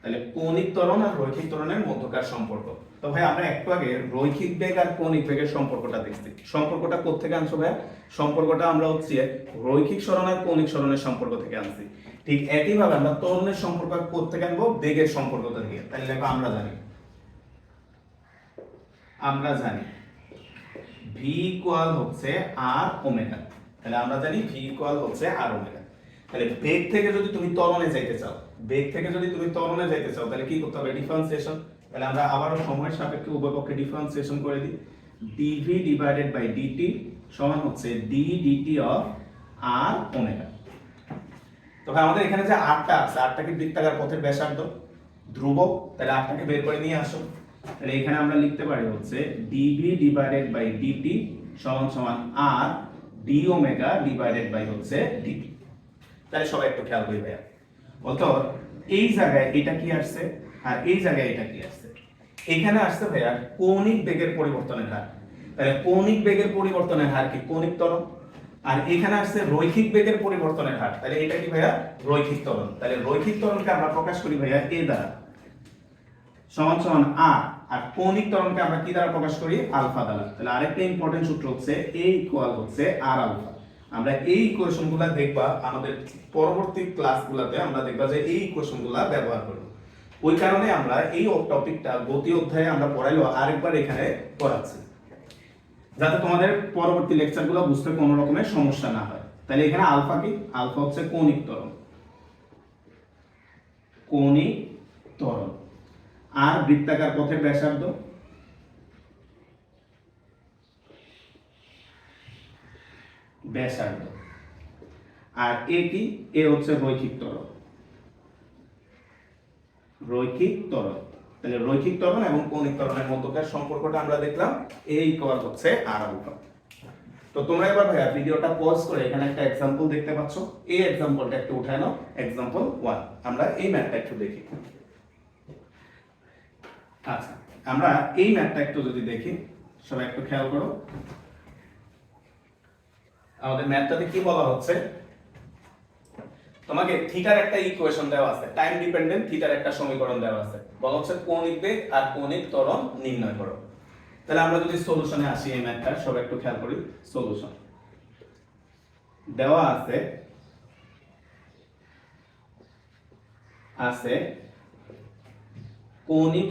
তাহলে কৌণিক ত্বরণ আর রৈখিক ত্বরণের মধ্যকার সম্পর্ক। তো ভাই আমরা একটু আগে রৈখিক বেগ আর কৌণিক বেগের সম্পর্কটা দেখছি। সম্পর্কটা কোত্থেকে আনছো ভাই? সম্পর্কটা আমরা হচ্ছে রৈখিক সরণ আর কৌণিক সরণের সম্পর্ক থেকে আনছি। ঠিক একইভাবে আমরা ত্বরণের সম্পর্ক কোত্থেকে আনবো? বেগের সম্পর্ক থেকে। তাহলে দেখো আমরা জানি v ইকুয়াল হচ্ছে r ওমেগা। তাহলে আমরা জানি v ইকুয়াল হচ্ছে r ওমেগা। তাহলে বেগ থেকে যদি তুমি ত্বরণে যাইতে চাও, তাহলে কি করতে হবে? ডিফারেন্সিয়েশন। তাহলে আমরা আবারও সময়ের সাপেক্ষে উভয় পক্ষে ডিফারেন্সিয়েশন করে দিই। dv ডিভাইডেড বাই dt সমান হচ্ছে d dt of r omega. তো ভাই আমাদের এখানে যে rটা আছে, rটা কি বৃত্তাকার পথের ব্যাসার্ধ, ধ্রুবক। তাহলে rটাকে বের করে নিয়ে আসো। তাহলে এখানে আমরা লিখতে পারি হচ্ছে dv ডিভাইডেড বাই dt সমান সমান r d omega divided by হচ্ছে dt। তাহলে সবাই একটু খেয়াল করি ভাইয়া, বলতো এই জায়গায় এটা কি আসছে আর এই জায়গায় এটা কি আসছে? এখানে আসছে ভাইয়া কৌণিক বেগের পরিবর্তনের হার। তাহলে কৌণিক বেগের পরিবর্তনের হার কি? কৌণিক ত্বরণ। আর এখানে আসছে রৈখিক বেগের পরিবর্তনের হার। তাহলে এটা কি ভাইয়া? রৈখিক ত্বরণ। তাহলে রৈখিক ত্বরণকে আমরা প্রকাশ করি ভাইয়া a দ্বারা সমান সমান r, আর কৌণিক ত্বরণকে আমরা কি দ্বারা প্রকাশ করি? আলফা দ্বারা। তাহলে আরেকটা ইম্পর্টেন্ট সূত্র হচ্ছে a ইকুয়াল হচ্ছে r আলফা। আমরা এই ইকুয়েশনগুলো দেখবা আমাদের পরবর্তী ক্লাসগুলোতে, আমরা দেখবা যে এই ইকুয়েশনগুলো ব্যবহার করব। ওই কারণে আমরা এই টপিকটা গতি অধ্যায়ে আমরা পড়াইলো আরেকবার এখানে পড়াচ্ছি, যাতে তোমাদের পরবর্তী লেকচারগুলো বুঝতে কোনো রকমের সমস্যা না হয়। তাহলে এখানে আলফা কি? আলফা হচ্ছে কৌণিক ত্বরণ, আর বৃত্তাকার পথের ব্যাসার্ধ, আর এ কি? এ হচ্ছে রৈখিক ত্বরণ। তাহলে রৈখিক ত্বরণ এবং কৌণিক ত্বরণের মধ্যকার সম্পর্কটা আমরা দেখলাম, a ইকুয়াল হচ্ছে r আলফা। তো তোমরা এবার ভাইয়া ভিডিওটা পজ করে এখানে একটা एग्जांपल দেখতে পাচ্ছ। এই एग्जांपलটা একটু উঠায় নাও, एग्जांपल 1। আমরা এই ম্যাথটা একটু দেখি। আচ্ছা, আমরা এই ম্যাথটা একটু যদি দেখি, সবাই একটু খেয়াল করো। আমাদের ম্যাথটাতে কি বলা হচ্ছে? তোমাকে থিটার একটা ইকুয়েশন দেওয়া আছে, টাইম ডিপেন্ডেন্ট থিটার একটা সমীকরণ দেওয়া আছে, বলা হচ্ছে কৌণিক বেগ আর কৌণিক ত্বরণ নির্ণয় করো। তাহলে আমরা যদি সলিউশনে আসি এই ম্যাথটার, সবাই একটু খেয়াল করি। সলিউশন দেওয়া আছে কৌণিক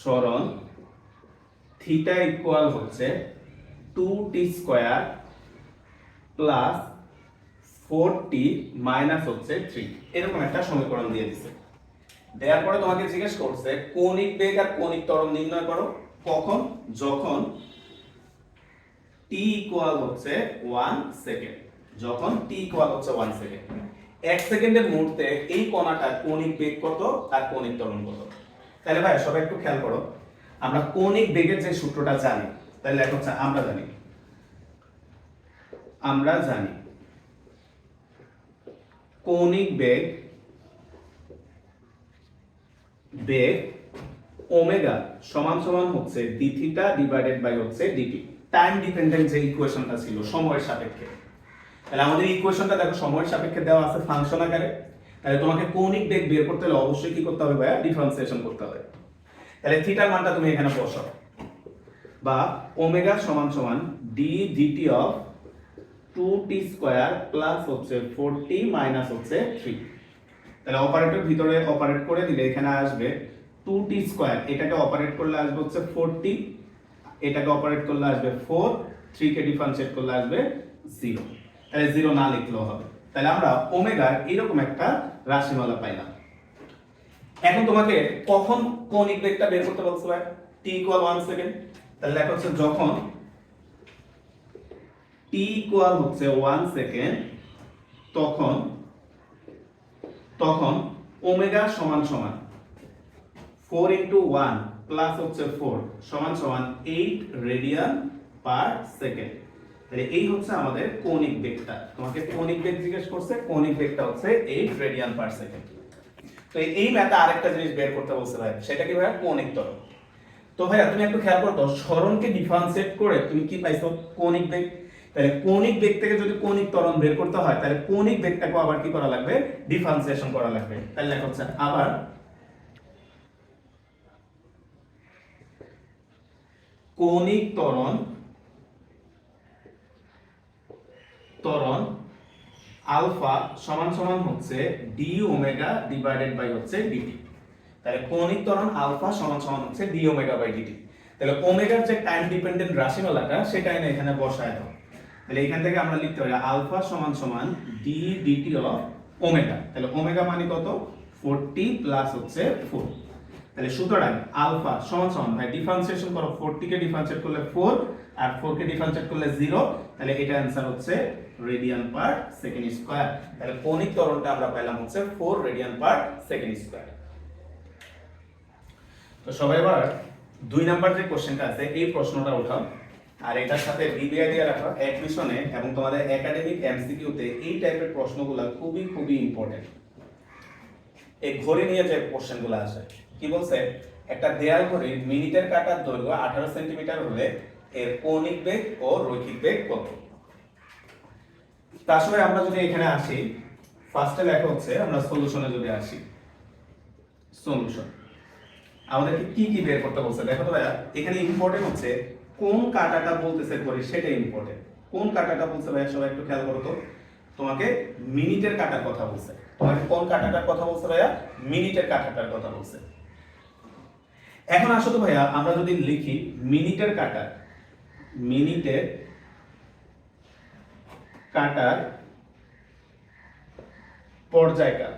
সরণ থিটা ইকুয়াল হচ্ছে 2t square plus 4t minus হচ্ছে 3, এরকম একটা সমীকরণ দিয়ে দিছে। দেওয়ার পরে তোমাকে জিজ্ঞেস করছে কৌণিক বেগ আর কৌণিক ত্বরণ নির্ণয় করো। কখন? যখন t ইকুয়াল হচ্ছে 1 সেকেন্ড। যখন t ইকুয়াল হচ্ছে 1 সেকেন্ড, 1 সেকেন্ডের মুহূর্তে এই কণাটার কৌণিক বেগ কত আর কৌণিক ত্বরণ কত? তাহলে ভাই সবাই একটু খেয়াল করো, আমরা কৌণিক বেগের যে সূত্রটা জানি, তাহলে লেখা হচ্ছে আমরা জানি কৌণিক বেগ ওমেগা সমান সমান হচ্ছে d থিটা ডিভাইডেড বাই হচ্ছে dt। টাইম ডিপেন্ডেন্ট যে ইকুয়েশনটা ছিল সময়ের সাপেক্ষে, তাহলে আমাদের ইকুয়েশনটা দেখো সময়ের সাপেক্ষে দেওয়া আছে ফাংশন আকারে। তাহলে তোমাকে কৌণিক বেগ বের করতে হলে অবশ্যই কি করতে হবে ভাইয়া? ডিফারেন্সিয়েশন করতে হবে। তাহলে থিটার মানটা তুমি এখানে বসাও, বা ওমেগা সমান সমান d dt of 2t square plus হচ্ছে 4t মাইনাস হচ্ছে 3। তাহলে অপারেটর ভিতরে অপারেট করে দিলে এখানে আসবে 2t স্কয়ার, এটাকে অপারেট করলে আসবে হচ্ছে 4t, এটাকে অপারেট করলে আসবে 4, 3 কে ডিফারেন্সিয়েট করলে আসবে 0। তাহলে 0 না লিখলেও হবে। তাহলে আমরা ওমেগার এরকম একটা রাশিমালা পাইলাম। এখন তোমাকে কখন কৌণিক বেগটা বের করতে বলছে ভাই? t equal 1 second. তাহলে লেখা হচ্ছে যখন t ইকুয়াল হচ্ছে 1 সেকেন্ড তখন তখন ওমেগা সমান সমান 4 ইনটু 1 প্লাস হচ্ছে 4 সমান সমান 8 রেডিয়ান পার সেকেন্ড। তাহলে এই হচ্ছে আমাদের কৌণিক বেগটা। তোমাকে কৌণিক বেগ জিজ্ঞেস করছে, কৌণিক বেগটা হচ্ছে 8 রেডিয়ান পার সেকেন্ড। তো এই ম্যাথে আরেকটা জিনিস বের করতে বলছে ভাই, সেটা কি ভাই? কৌণিক ত্বরণ। তো ভাইয়া তুমি একটু খেয়াল করো তো, সরণকে ডিফারেন্সিয়েট করে তুমি কি পাইছো? কৌণিক বেগ। তাহলে কৌণিক বেগ থেকে যদি কৌণিক ত্বরণ বের করতে হয় তাহলে কৌণিক বেগটাকে আবার কি করা লাগবে? ডিফারেন্সিয়েশন করা লাগবে। তাহলে লেখা হচ্ছে আবার কৌণিক ত্বরণ আলফা সমান সমান হচ্ছে ডি ওমেগা ডিভাইডেড বাই হচ্ছে ডিটি। তাহলে কৌণিক ত্বরণ আলফা সমান সমান হচ্ছে ডি ওমেগা বাই ডিটি। তাহলে ওমেগার যে টাইম ডিপেন্ডেন্ট রাশিমালাটা সেটা এখানে বসায় দাও। তাহলে এখান থেকে আমরা লিখতে পারি আলফা সমান সমান ডি ডিটি অফ ওমেগা। তাহলে ওমেগা মানে কত? 40 প্লাস হচ্ছে 4। তাহলে সুতরাং আলফা সমান সমান ভাই ডিফারেন্সিয়েশন করো, 40 কে ডিফারেন্সিয়েট করলে 4 আর 4 কে ডিফারেন্সিয়েট করলে 0। তাহলে এটা आंसर হচ্ছে রেডিয়ান পার সেকেন্ড স্কয়ার। তাহলে কৌণিক ত্বরণটা আমরা পেলাম হচ্ছে 4 রেডিয়ান পার সেকেন্ড স্কয়ার। তো সবাই এবার 2 নাম্বার যে কোশ্চেনটা আছে এই প্রশ্নটা উঠাও, আর এটার সাথে বিবিআই দিয়ে রাখো অ্যাডমিশনে এবং তোমাদের একাডেমিক এমসিকিউতে এই টাইপের প্রশ্নগুলো খুবই খুবই ইম্পর্টেন্ট। এই ঘড়ি নিয়ে যে কোশ্চেনগুলো আসে, কি বলছে? একটা দেয়াল ঘড়ির মিনিটের কাঁটার দৈর্ঘ্য 18 সেন্টিমিটার হলে এর কৌণিক বেগ ও রৈখিক বেগ কত? তাহলে আমরা যদি এখানে আসি, ফার্স্টে লেখা হচ্ছে আমরা সলিউশনে যদি আসি, সলিউশন আমাদেরকে কি কি বের করতে বলছে দেখো তো ভাইয়া। এখানে ইম্পর্টেন্ট হচ্ছে কোন কাঁটাটা বলতেছে ঘড়ি, সেটা ইম্পর্টেন্ট। কোন কাঁটাটা বলছে ভাইয়া সবাই একটু খেয়াল করো তো। তোমাকে মিনিটের কাঁটার কথা বলছে। তোমাকে কোন কাঁটাটার কথা বলছে ভাইয়া? মিনিটের কাঁটাটার কথা বলছে। এখন আসো তো ভাইয়া আমরা যদি লিখি মিনিটের কাঁটা, মিনিটের কাঁটার পর্যায়কাল,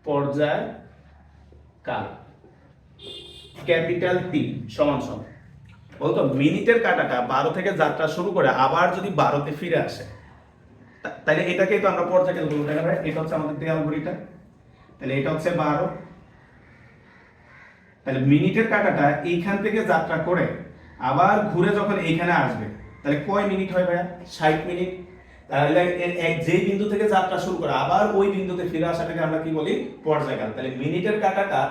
পর্যায়কাল ক্যাপিটাল টি সমান সমান বলতো মিনিটের কাঁটাটা 12 থেকে যাত্রা শুরু করে আবার যদি 12তে ফিরে আসে তাহলে এটাকেই তো আমরা পর্যায়কাল বলবো, তাই না ভাই? এটা হচ্ছে আমাদের দেয়াল ঘড়িটা। তাহলে এটা হচ্ছে 12। তাহলে মিনিটের কাঁটাটা এইখান থেকে যাত্রা করে আবার ঘুরে যখন এইখানে আসবে তাহলে কয় মিনিট হয় ভাইয়া? 60 মিনিট। তাহলে যেই বিন্দু থেকে যাত্রা শুরু করে আবার ওই বিন্দুতে ফিরে আসাটাকে আমরা কি বলি? পর্যায়কাল। তাহলে মিনিটের কাঁটাটা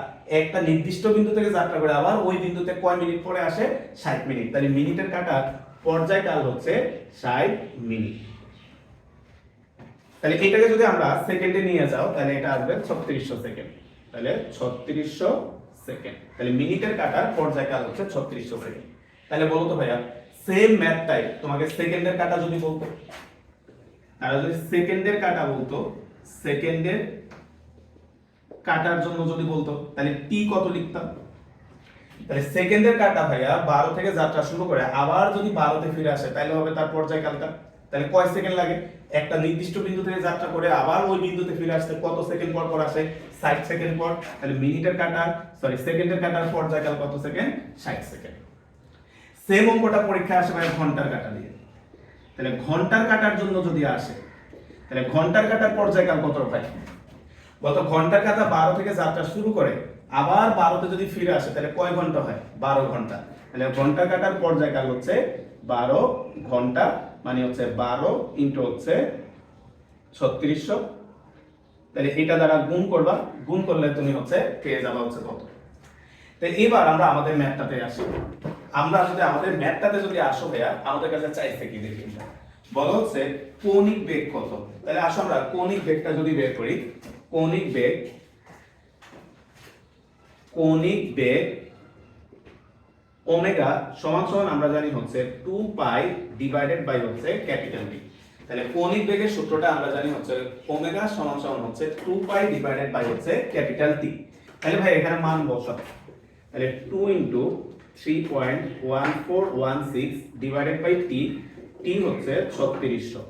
একটা নির্দিষ্ট বিন্দু থেকে যাত্রা করে আবার ওই বিন্দুতে কয় মিনিট পরে আসে? 60 মিনিট। তাহলে মিনিটের কাঁটার পর্যায়কাল হচ্ছে 60 মিনিট। তাহলে এটাকে যদি আমরা সেকেন্ডে নিয়ে যাও তাহলে এটা আসবে 3600 সেকেন্ড। তাহলে 3600 সেকেন্ড। তাহলে মিনিটের কাঁটার পর্যায়কাল হচ্ছে 3600 সেকেন্ড। তাহলে বলো তো ভাইয়া সেম ম্যাথটাই তোমাকে সেকেন্ডের কাঁটা যদি বলতো, আর যদি সেকেন্ডের কাঁটা বলতো, সেকেন্ডের কাঁটার জন্য যদি বলতো তাহলে টি কত লিখতাম? তাহলে সেকেন্ডের কাঁটা ভাইয়া 12 থেকে যাত্রা শুরু করে আবার যদি 12তে ফিরে আসে তাহলে হবে তার পর্যায়কালটা। তাহলে কয় সেকেন্ড লাগে? একটা নির্দিষ্ট বিন্দু থেকে যাত্রা করে আবার ওই বিন্দুতে ফিরে আসতে কত সেকেন্ড পর পর আসে? 60 সেকেন্ড পর। তাহলে মিনিটের কাঁটার সেকেন্ডের কাঁটার পর্যায়কাল কত সেকেন্ড? 60 সেকেন্ড। সেম অঙ্কটা পরীক্ষায় আসে ভাই ঘন্টার কাঁটা দিয়ে। তাহলে ঘন্টার কাঁটার জন্য যদি আসে তাহলে ঘন্টার কাঁটার পর্যায়কাল কত ভাই? গত ঘন্টার কাঁটা 12 থেকে যাত্রা শুরু করে আবার 12তে যদি ফিরে আসে তাহলে কয় ঘন্টা হয়? 12 ঘন্টা। তাহলে ঘন্টার কাঁটার পর্যায়কাল হচ্ছে 12 ঘন্টা, মানে হচ্ছে 12 ইনটু হচ্ছে 3600। তাহলে এটা দ্বারা গুণ করবা, গুণ করলে তুমি হচ্ছে পেয়ে যাবা হচ্ছে কত। তো এবার আমরা আমাদের ম্যাথটাতে আসি। আমরা যদি আমাদের ম্যাথটাতে যদি আসো ভাইয়া আমাদের কাছে চাইছে কি দেখি, বলো হচ্ছে কৌণিক বেগ কত। তাহলে আসো আমরা কৌণিক বেগটা যদি বের করি, কৌণিক বেগ ওমেগা সমান সমান আমরা জানি হচ্ছে 2 পাই ডিভাইডেড বাই হচ্ছে ক্যাপিটাল টি। তাহলে কৌণিক বেগের সূত্রটা আমরা জানি হচ্ছে ওমেগা সমান সমান হচ্ছে 2 পাই ডিভাইডেড বাই হচ্ছে ক্যাপিটাল টি। তাহলে ভাই এখানে মান বসাও। তাহলে 2 ইনটু 3.1416 ডিভাইডেড বাই টি, টি হচ্ছে 3600।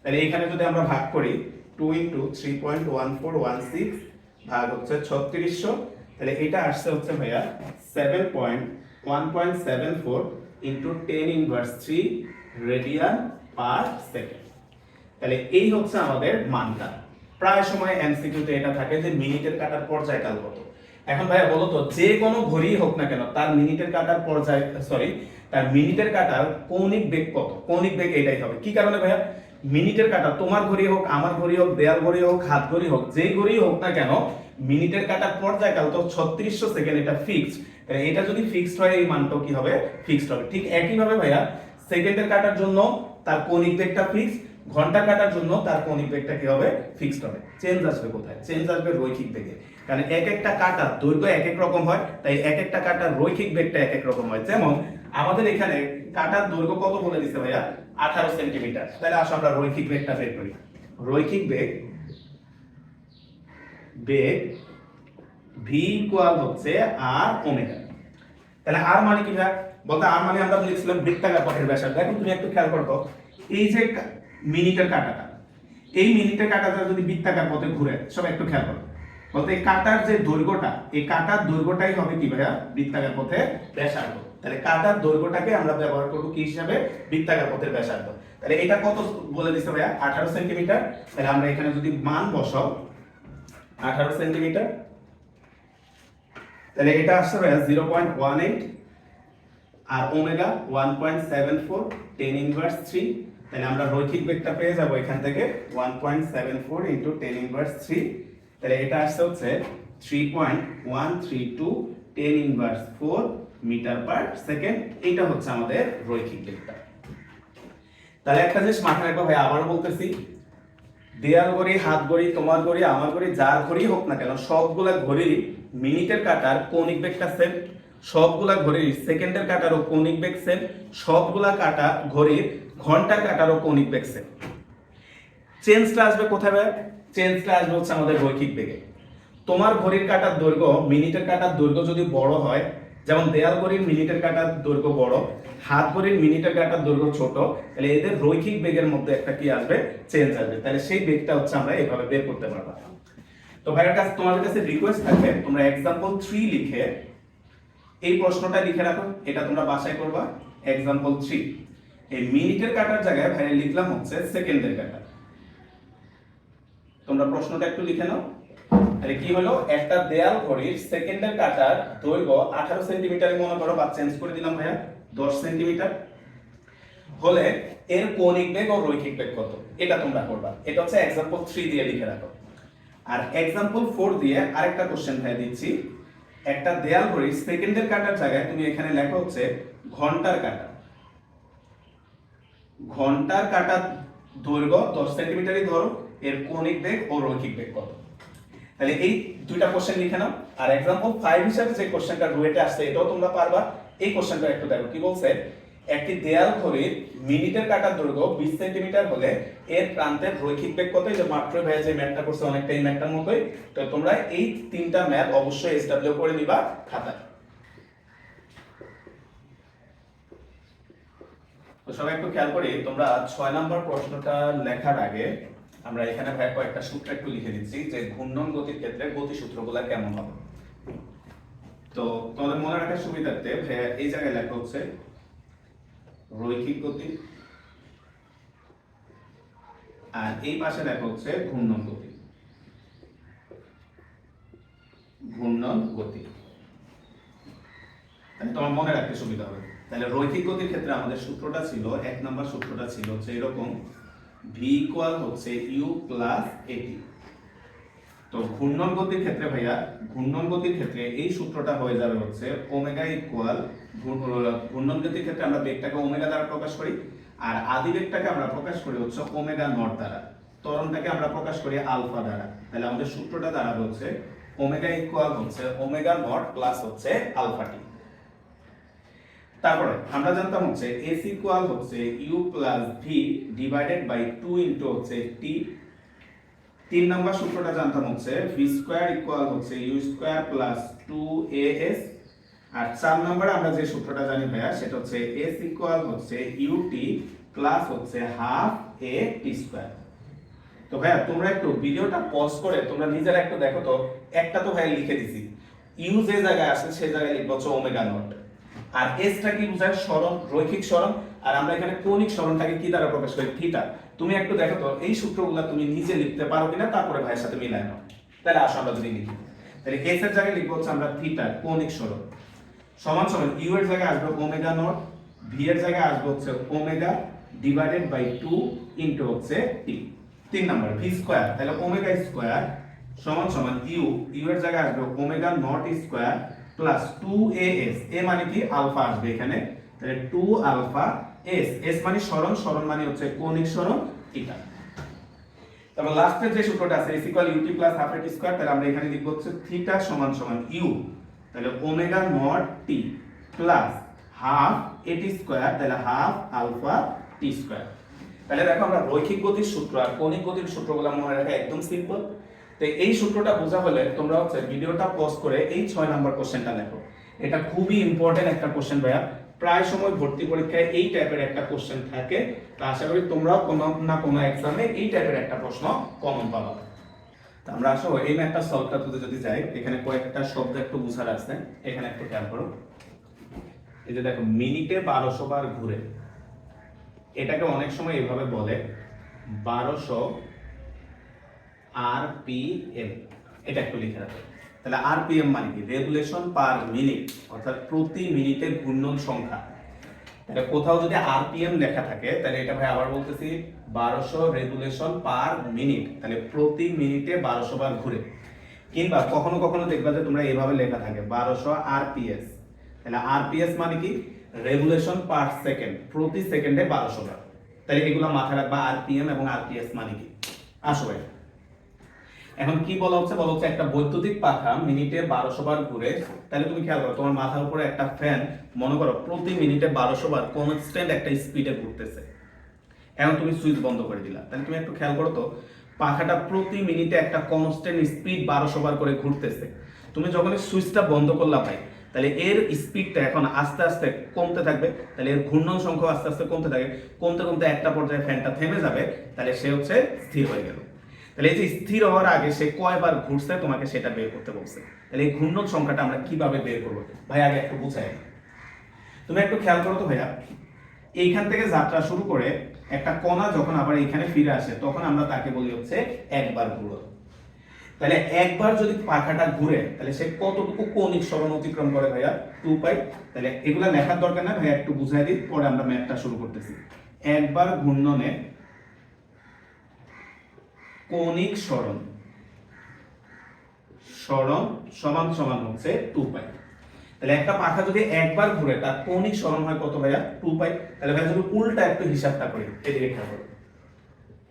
তাহলে এখানে যদি আমরা ভাগ করি 2 ইনটু 3.1416 ভাগ হচ্ছে 3600, তাহলে এটা আসছে হচ্ছে ভাইয়া 7.1.74 ইনটু 10^3 রেডিয়ান পার সেকেন্ড। তাহলে এই হচ্ছে আমাদের মানটা। প্রায় সময় এমসিকিউতে এটা থাকে যে মিনিটের কাটার পর্যায়কাল কত। এখন ভাইয়া বলো তো, যে কোনো ঘড়ি হোক না কেন তার মিনিটের কাটার পর্যায় তার মিনিটের কাটার কৌণিক বেগ কত? কৌণিক বেগ এটাই হবে। কি কারণে ভাইয়া? মিনিটের কাটা তোমার ঘড়ি হোক, আমার ঘড়ি হোক, দেয়াল ঘড়ি হোক, হাত ঘড়ি হোক, যেই ঘড়ি হোক না কেন মিনিটের কাটার পর্যায়কাল তো 3600 সেকেন্ড, এটা ফিক্সড। তাহলে এটা যদি ফিক্সড হয় এই মানটাও কি হবে? ফিক্সড হবে। ঠিক একই ভাবে ভাইয়া সেকেন্ডের কাটার জন্য তার কৌণিক বেগটা ফিক্সড, ঘন্টা কাটার জন্য তার কৌণিক বেগটা কি হবে? ফিক্সড হবে। চেঞ্জ আসবে কোথায়? চেঞ্জ আসবে রৈখিক বেগে। কারণ এক একটা কাটার দৈর্ঘ্য এক এক রকম হয়, তাই এক একটা কাটার রৈখিক বেগটা এক এক রকম হয়। যেমন আমাদের এখানে কাটার দৈর্ঘ্য কত বলে দিছে ভাইয়া? 18 সেন্টিমিটার। তাহলে আসো আমরা রৈখিক বেগটা বের করি। রৈখিক বেগ ভি ইকুয়াল হচ্ছে আর ওমেগা। তাহলে আর মানে কি ভাই? বলতে আর মানে আমরা লিখছিলাম বৃত্তাকার পথের ব্যাসার্ধ। এখন তুমি একটু খেয়াল করো, এই যে মিনিটের কাঁটাটা, এই মিনিটের কাঁটাটা যদি বৃত্তাকার পথে ঘুরে, সব একটু খেয়াল করো, বলতে এই কাঁটার যে দৈর্ঘ্যটা, এই কাঁটার দৈর্ঘ্যটাই হবে কি ভাইয়া? বৃত্তাকার পথে ব্যাসার্ধ। তাহলে কাঁটার দৈর্ঘ্যটাকে আমরা ব্যবহার করব কি হিসাবে? বৃত্তাকার পথের ব্যাসার্ধ। তাহলে এটা কত বলে দিছে ভাইয়া? 18 সেন্টিমিটার। তাহলে আমরা এখানে যদি মান বসাও 18 সেন্টিমিটার, তাহলে এটা আসছে ভাইয়া 0.18 আর ওমেগা 1.74 10^3। তাহলে আমরা রৈখিক বেগটা পেয়ে যাব এখান থেকে 1.74 ইনটু 10^3। তাহলে এটা আসছে হচ্ছে 3.132 10^4 মিটার পার সেকেন্ড। এটা হচ্ছে আমাদের রৈখিক বেগটা। তাহলে একটা জিনিস মাথায় রাখবো ভাই, আবারও বলতেছি, দেয়াল ঘড়ি, হাত ঘড়ি, তোমার ঘড়ি, আমার ঘড়ি, যার ঘড়ি হোক না কেন সবগুলা ঘড়ির মিনিটের কাটার কৌণিক বেগটা সেম, সবগুলা ঘড়ির সেকেন্ডের কাটারও কৌণিক বেগ সেম, সবগুলা কাটা ঘড়ির ঘন্টার কাটারও কৌণিক বেগ সেম। চেঞ্জটা আসবে কোথায় ভাই? চেঞ্জটা আসবে হচ্ছে আমাদের রৈখিক বেগে। তোমার ঘড়ির কাটার দৈর্ঘ্য, মিনিটের কাটার দৈর্ঘ্য যদি বড় হয়, যেমন দেয়াল ঘড়ির মিনিটের কাটার দৈর্ঘ্য বড়, হাত ঘড়ির মিনিটের কাটার দৈর্ঘ্য ছোট, তাহলে এদের রৈখিক বেগের মধ্যে একটা কি আসবে? চেঞ্জ আসবে। তাহলে সেই বেগটা হচ্ছে আমরা এইভাবে বের করতে পারবো। তো ভাইয়ের কাছে তোমাদের কাছে রিকোয়েস্ট থাকবে, তোমরা एग्जांपल 3 লিখে এই প্রশ্নটা লিখে রাখো। এটা তোমরা বাসায় করবা। एग्जांपल 3 এই মিনিটের কাটার জায়গায় ভাই লিখলাম হচ্ছে সেকেন্ডের কাটা। তোমরা প্রশ্নটা একটু লিখে নাও। তাহলে কি হলো? একটা দেয়াল ঘড়ির সেকেন্ডের কাটার দৈর্ঘ্য 18 সেন্টিমিটারে মনে করো, বা চেঞ্জ করে দিলাম ভাইয়া 10 সেন্টিমিটার হলে এর কৌণিক বেগ ও রৈখিক বেগ কত? এটা তোমরা করবা। এটা হচ্ছে एग्जांपल 3 দিয়ে লিখে রাখো। আর एग्जांपल 4 দিয়ে আরেকটা কোশ্চেন ভাই দিচ্ছি। একটা দেয়াল ঘড়ির সেকেন্ডের কাটার জায়গায় তুমি এখানে লেখো হচ্ছে ঘন্টার কাটা। ঘন্টার কাটার দৈর্ঘ্য 10 সেন্টিমিটারই ধরো, এর কৌণিক বেগ ও রৈখিক বেগ কত? তাহলে এই দুইটা কোশ্চেন লিখে নাও। আর एग्जांपल 5 হিসাবে যে কোশ্চেনটা রুয়েটে আসছে এটাও তোমরা পারবা। এই কোশ্চেনটা একটু দেখো কি বলছে। একটি দেয়াল ঘড়ির মিনিটের কাটার দৈর্ঘ্য 20 সেন্টিমিটার হলে এর প্রান্তের রৈখিক বেগ কত? এই যে মাত্র ভাই যে ম্যাথটা করছে অনেকটা এই ম্যাথটার মতোই। তো তোমরা এই তিনটা ম্যাথ অবশ্যই এসডব্লিউ করে নিবা খাতায়। তো সবাই একটু খেয়াল করি, তোমরা 6 নাম্বার প্রশ্নটা লেখার আগে আমরা এখানে ভাই কয়েকটা সূত্র একটু লিখে দিচ্ছি যে ঘূর্ণন গতির ক্ষেত্রে গতি সূত্রগুলো কেমন হবে। তো তোমাদের মনে রাখার সুবিধার্থে এই জায়গায় লেখা হচ্ছে রৈখিক গতি, আর এই পাশে লেখা হচ্ছে ঘূর্ণন গতি। ঘূর্ণন গতি তাহলে তোমার মনে রাখতে সুবিধা হবে। তাহলে রৈখিক গতির ক্ষেত্রে আমাদের সূত্রটা ছিল, এক নাম্বার সূত্রটা ছিল হচ্ছে এরকম, v ইকুয়াল হচ্ছে u প্লাস at। তো ঘূর্ণন গতির ক্ষেত্রে ভাইয়া, ঘূর্ণন গতির ক্ষেত্রে এই সূত্রটা হয়ে যাবে হচ্ছে ওমেগা ইকুয়াল, ঘূর্ণন গতির ক্ষেত্রে আমরা বেগটাকে ওমেগা দ্বারা প্রকাশ করি, আর আদি বেগটাকে আমরা প্রকাশ করি হচ্ছে ওমেগা নট দ্বারা, ত্বরণটাকে আমরা প্রকাশ করি আলফা দ্বারা। তাহলে আমাদের সূত্রটা দাঁড়াবে হচ্ছে ওমেগা ইকুয়াল হচ্ছে ওমেগা নট প্লাস হচ্ছে আলফা টি। তারপরে আমরা জানতাম হচ্ছে s ইকুয়াল হচ্ছে u plus v divided by 2 into হচ্ছে t। 3 নাম্বার সূত্রটা জানতাম হচ্ছে v স্কয়ার ইকুয়াল হচ্ছে u স্কয়ার প্লাস 2as। আর 4 নম্বরে আমরা যে সূত্রটা জানি ভাইয়া সেটা হচ্ছে s ইকুয়াল হচ্ছে ut প্লাস হচ্ছে হাফ a t স্কয়ার। তো তো ভাইয়া তোমরা একটু ভিডিওটা পজ করে তোমরা নিজেরা একটু দেখো তো, একটা তো ভাইয়া লিখে দিছি, ইউ যে জায়গায় আসে সেই জায়গায় লিখবো হচ্ছে ওমেগা নট। আর এসটা কি বোঝায়? সরণ, রৈখিক সরণ। আর আমরা এখানে কৌণিক সরণটাকে কি দ্বারা প্রকাশ করি? থিটা। তুমি একটু দেখো তো এই সূত্রগুলো তুমি নিজে লিখতে পারো কিনা, তারপরে ভাইয়ের সাথে মিলায় নাও। তাহলে আসো আমরা যদি লিখি, তাহলে এস এর জায়গায় লিখবো হচ্ছে আমরা থিটা, কৌণিক সরণ, সমান সমান ইউ এর জায়গায় আসবে ওমেগা নট, ভি এর জায়গায় আসবে হচ্ছে ওমেগা ডিভাইডেড বাই 2 ইনটু হচ্ছে টি। 3 নাম্বার ভি স্কয়ার, তাহলে ওমেগা স্কয়ার সমান সমান ইউ এর জায়গায় আসবে omega not square plus 2as, এ মানে কি? আলফা আসবে এখানে, তাহলে 2 আলফা এস, এস মানে সরণ, সরণ মানে হচ্ছে কৌণিক সরণ থিটা। তারপর লাস্টের যে সূত্রটা আছে s equal ut plus half এটি স্কয়ার, তাহলে আমরা এখানে লিখব হচ্ছে থিটা সমান সমান ইউ, তাহলে omega not T plus half এটি স্কয়ার, তাহলে হাফ আলফা টি স্কয়ার। তাহলে দেখো আমরা রৈখিক গতির সূত্র আর কৌণিক গতির সূত্রগুলো মনে রাখা একদম সিম্পল। তো এই সূত্রটা বোঝা হলে তোমরা হচ্ছে ভিডিওটা পজ করে এই 6 নাম্বার কোশ্চেনটা দেখো। এটা খুবই ইম্পর্টেন্ট একটা কোশ্চেন ভাইয়া, প্রায় সময় ভর্তি পরীক্ষায় এই টাইপের একটা কোশ্চেন থাকে। তো আশা করি তোমরাও কোনো না কোনো এক্সামে এই টাইপের একটা প্রশ্ন কমন পাবা। তো আমরা আসলে এই ম্যাথটা সলভ করতে যদি যাই, এখানে কয়েকটা শব্দ একটু বুঝার আছে, এখানে একটু খেয়াল করো। এই যে দেখো মিনিটে 1200 বার ঘুরে, এটাকে অনেক সময় এভাবে বলে 1200 আরপিএম, এটা একটু লিখে রাখো। তাহলে আরপিএম মানে কি? রেভলিউশন পার মিনিট, অর্থাৎ প্রতি মিনিটে ঘূর্ণন সংখ্যা। তাহলে কোথাও যদি আরপিএম লেখা থাকে তাহলে এটা ভাই আবার বলতেছি 1200 রেভলিউশন পার মিনিট, তাহলে প্রতি মিনিটে 1200 বার ঘুরে। কিংবা কখনো কখনো দেখবা যে তোমরা এভাবে লেখা থাকে 1200 আরপিএস, তাহলে আরপিএস মানে কি? রেভলিউশন পার সেকেন্ড, প্রতি সেকেন্ডে 1200 বার। তাহলে এগুলো মাথায় রাখবা, আরপিএম এবং আরপিএস মানে কি। আসো ভাই, এখন কি বলা হচ্ছে? বলা হচ্ছে একটা বৈদ্যুতিক পাখা মিনিটে 1200 বার ঘুরে। তাহলে তুমি খেয়াল করো, তোমার মাথার উপরে একটা ফ্যান মনে করো প্রতি মিনিটে 1200 বার কনস্ট্যান্ট একটা স্পিডে ঘুরতেছে। এখন তুমি সুইচ বন্ধ করে দিলা, তাহলে তুমি একটু খেয়াল করো তো, পাখাটা প্রতি মিনিটে একটা কনস্ট্যান্ট স্পিড 1200 বার করে ঘুরতেছে। তুমি যখন সুইচটা বন্ধ করলা ভাই, তাহলে এর স্পিডটা এখন আস্তে আস্তে কমতে থাকবে, তাহলে এর ঘূর্ণন সংখ্যা আস্তে আস্তে কমতে থাকে, কমতে কমতে একটা পর্যায়ে ফ্যানটা থেমে যাবে, তাহলে সে হচ্ছে স্থির হয়ে গেল। তাহলে এই যে স্থির হওয়ার আগে সে কয়বার ঘুরছে তোমাকে সেটা বের করতে বলছে। তাহলে এই ঘূর্ণন সংখ্যাটা আমরা কিভাবে বের করবো ভাই, আগে একটু বুঝাই। তুমি একটু খেয়াল করো তো ভাইয়া, এইখান থেকে যাত্রা শুরু করে একটা কণা যখন আবার এখানে ফিরে আসে তখন আমরা তাকে বলি হচ্ছে একবার ঘুরো। তাহলে একবার যদি পাখাটা ঘুরে তাহলে সে কতটুকু কৌণিক সরণ অতিক্রম করে ভাইয়া? 2 পাই। তাহলে এগুলা লেখার দরকার না ভাইয়া, একটু বুঝাই দিই, পরে আমরা ম্যাথটা শুরু করতেছি। একবার ঘূর্ণনে কৌণিক সরণ সমান সমান হচ্ছে 2 পাই। তাহলে একটা পাখা যদি একবার ঘুরে তার কৌণিক সরণ হয় কত ভাইয়া? 2 পাই। তাহলে ভাইয়া যদি উল্টা একটু হিসাবটা করি, এদিকে খেয়াল করো,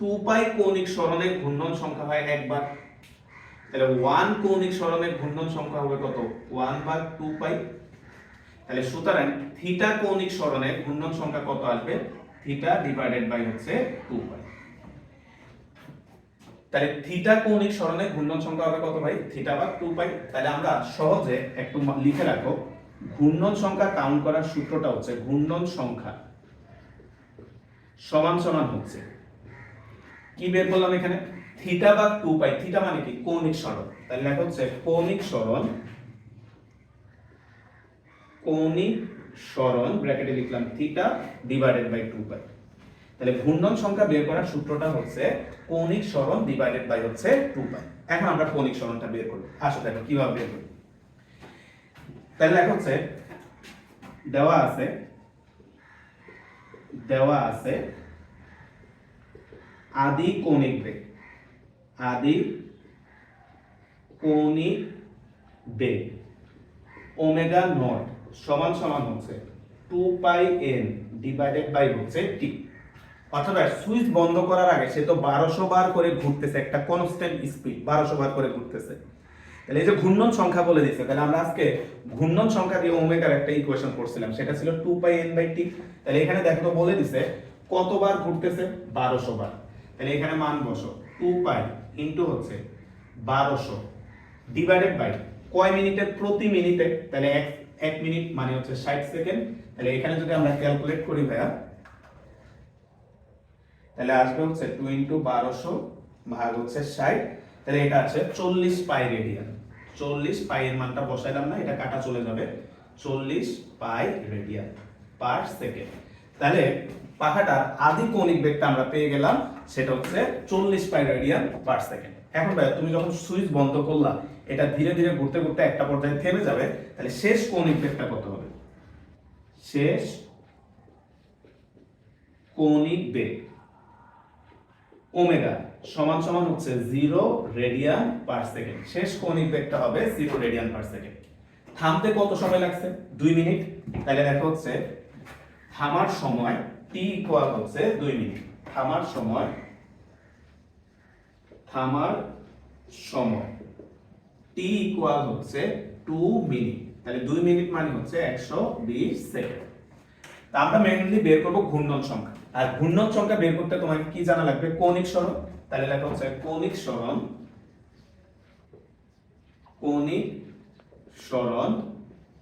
2 পাই কৌণিক সরণের ঘূর্ণন সংখ্যা হয় একবার, তাহলে 1 কৌণিক সরণের ঘূর্ণন সংখ্যা হবে কত? 1/2 পাই। তাহলে সুতরাং থিটা কৌণিক সরণের ঘূর্ণন সংখ্যা কত আসবে? থিটা ডিভাইডেড বাই হচ্ছে 2 পাই। তাহলে থিটা কৌণিক সরণের ঘূর্ণন সংখ্যা হবে কত ভাই? থিটা বা 2 পাই। তাহলে আমরা সহজে একটু লিখে রাখো, ঘূর্ণন সংখ্যা কাউন্ট করার সূত্রটা হচ্ছে ঘূর্ণন সংখ্যা সমান সমান হচ্ছে কি বের করলাম এখানে? থিটা বা 2 পাই। থিটা মানে কি? কৌণিক সরণ। তাহলে লেখা হচ্ছে কৌণিক সরণ ব্র্যাকেটে লিখলাম থিটা ডিভাইডেড বাই 2 পাই। তাহলে ঘূর্ণন সংখ্যা বের করার সূত্রটা হচ্ছে কৌণিক সরণ ডিভাইডেড বাই হচ্ছে 2 পাই। এখন আমরা কৌণিক সরণটা বের করব। আসো দেখো কিভাবে বের করব। তাহলে লেখা হচ্ছে দেওয়া আছে আদি কৌণিক বেগ ওমেগা নট সমান সমান হচ্ছে 2 পাই n ডিভাইডেড বাই হচ্ছে t। অর্থাৎ সুইচ বন্ধ করার আগে সে তো 1200 বার করে ঘুরতেছে, একটা কনস্ট্যান্ট স্পিড 1200 বার করে ঘুরতেছে। তাহলে এই যে ঘূর্ণন সংখ্যা বলে দিয়েছে, তাহলে আমরা আজকে ঘূর্ণন সংখ্যা দিয়ে ওমেগার একটা ইকুয়েশন করছিলাম, সেটা ছিল 2 পাই n বাই t। তাহলে এখানে দেখো বলে দিয়েছে কতবার ঘুরতেছে? 1200 বার। তাহলে এখানে মান বসো, 2 পাই ইনটু হচ্ছে 1200 ডিভাইডেড বাই কয় মিনিটে? প্রতি মিনিটে। তাহলে 1 মিনিট মানে হচ্ছে 60 সেকেন্ড। তাহলে এখানে যদি আমরা ক্যালকুলেট করি ভাইয়া, তাহলে আসবে হচ্ছে 2 × 1200 ভাগ হচ্ছে 60, তাহলে এটা আছে 40 পাই রেডিয়ান। 40 পাই এর মানটা বসাইলাম না, এটা কাটা চলে যাবে, 40 পাই রেডিয়ান পার সেকেন্ড। তাহলে পাখাটার আদি কৌণিক বেগটা আমরা পেয়ে গেলাম, সেটা হচ্ছে 40 পাই রেডিয়ান পার সেকেন্ড। এখন ভাই তুমি যখন সুইচ বন্ধ করলা, এটা ধীরে ধীরে ঘুরতে ঘুরতে একটা পর্যায়ে থেমে যাবে, তাহলে শেষ কৌণিক বেগটা কত হবে? শেষ কৌণিক বেগ ওমেগা সমান সমান হচ্ছে 0 রেডিয়ান পার সেকেন্ড। শেষ কৌণিক বেগটা হবে 0 রেডিয়ান পার সেকেন্ড। থামতে কত সময় লাগছে? 2 মিনিট। তাহলে দেখো হচ্ছে থামার সময় t ইকুয়াল হচ্ছে 2 মিনিট। থামার সময় t ইকুয়াল হচ্ছে 2 মিনিট। তাহলে 2 মিনিট মানে হচ্ছে 120 সেকেন্ড। তা আমরা মেইনলি বের করব ঘূর্ণন সংখ্যা। আর ঘূর্ণন সংখ্যা বের করতে তোমাকে কি জানা লাগবে? কৌণিক সরণ। তাহলে লেখা হচ্ছে কৌণিক সরণ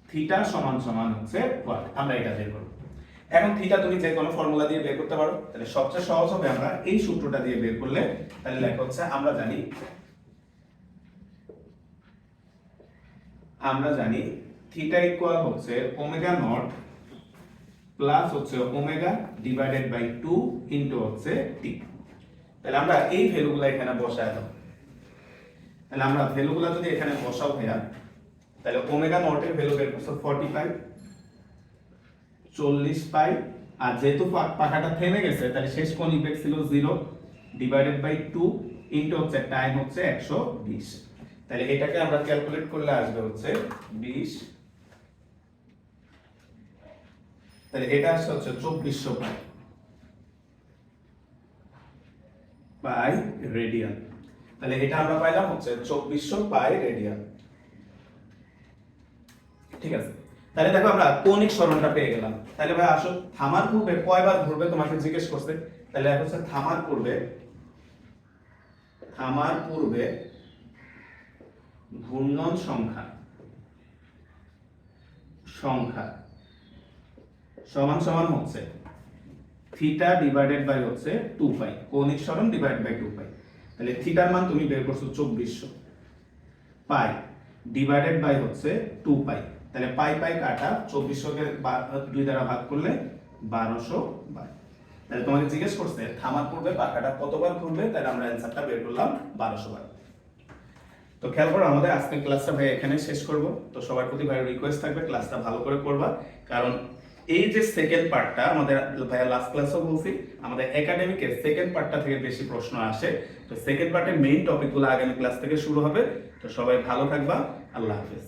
থিটা সমান সমান হচ্ছে কট। আমরা এটা বের করব। এখন থিটা তুমি যে কোনো ফর্মুলা দিয়ে বের করতে পারো, তাহলে সবচেয়ে সহজ হবে আমরা এই সূত্রটা দিয়ে বের করলে। তাহলে লেখা হচ্ছে আমরা জানি থিটা ইকুয়াল হচ্ছে ওমেগা নট প্লাস হচ্ছে ওমেগা ডিভাইডেড বাই 2 ইনটু হচ্ছে টি। তাহলে আমরা এই ভ্যালুগুলো এখানে বসায় দাও। তাহলে আমরা ভ্যালুগুলো যদি এখানে বসাও ভাইয়া, তাহলে ওমেগা নটের ভ্যালু বের করছো 45, 40 পাই। আর যেহেতু পাখাটা থেমে গেছে, তাহলে শেষ কৌণিক বেগ ছিল 0 ডিভাইডেড বাই 2 ইনটু হচ্ছে টাইম হচ্ছে 120। তাহলে এটাকে আমরা ক্যালকুলেট করলে আসবে হচ্ছে 20। তাহলে এটা আসছে হচ্ছে 2400 পাই রেডিয়ান। তাহলে এটা আমরা পাইলাম হচ্ছে 2400 পাই রেডিয়ান। ঠিক আছে, তাহলে দেখো আমরা কৌণিক সরণটা পেয়ে গেলাম। তাহলে ভাই আসো থামার পূর্বে কয়বার ঘুরবে তোমাকে জিজ্ঞেস করছে। তাহলে এখন হচ্ছে থামার পূর্বে ঘূর্ণন সংখ্যা সমান সমান হচ্ছে থিটা ডিভাইডেড বাই হচ্ছে 2 পাই, কৌণিক সরণ ডিভাইড বাই 2 পাই। তাহলে থিটার মান তুমি বের করছো 2400 পাই ডিভাইডেড বাই হচ্ছে 2 পাই। তাহলে পাই পাই কাটা, 2400 কে 2 দ্বারা ভাগ করলে 1200 বার। তাহলে তোমাকে জিজ্ঞেস করছে থামার পূর্বে পাখাটা কতবার ঘুরবে, তাহলে আমরা অ্যানসারটা বের করলাম 1200 বার। তো খেয়াল করো, আমাদের আজকের ক্লাসটা ভাই এখানে শেষ করব। তো সবার প্রতি ভাই রিকোয়েস্ট থাকবে ক্লাসটা ভালো করে করবা, কারণ এই যে সেকেন্ড পার্টটা আমাদের ভাইয়া লাস্ট ক্লাসও বলছি, আমাদের একাডেমিকের সেকেন্ড পার্টটা থেকে বেশি প্রশ্ন আসে। তো সেকেন্ড পার্টের মেইন টপিকগুলো আগামী ক্লাস থেকে শুরু হবে। তো সবাই ভালো থাকবা, আল্লাহ হাফেজ।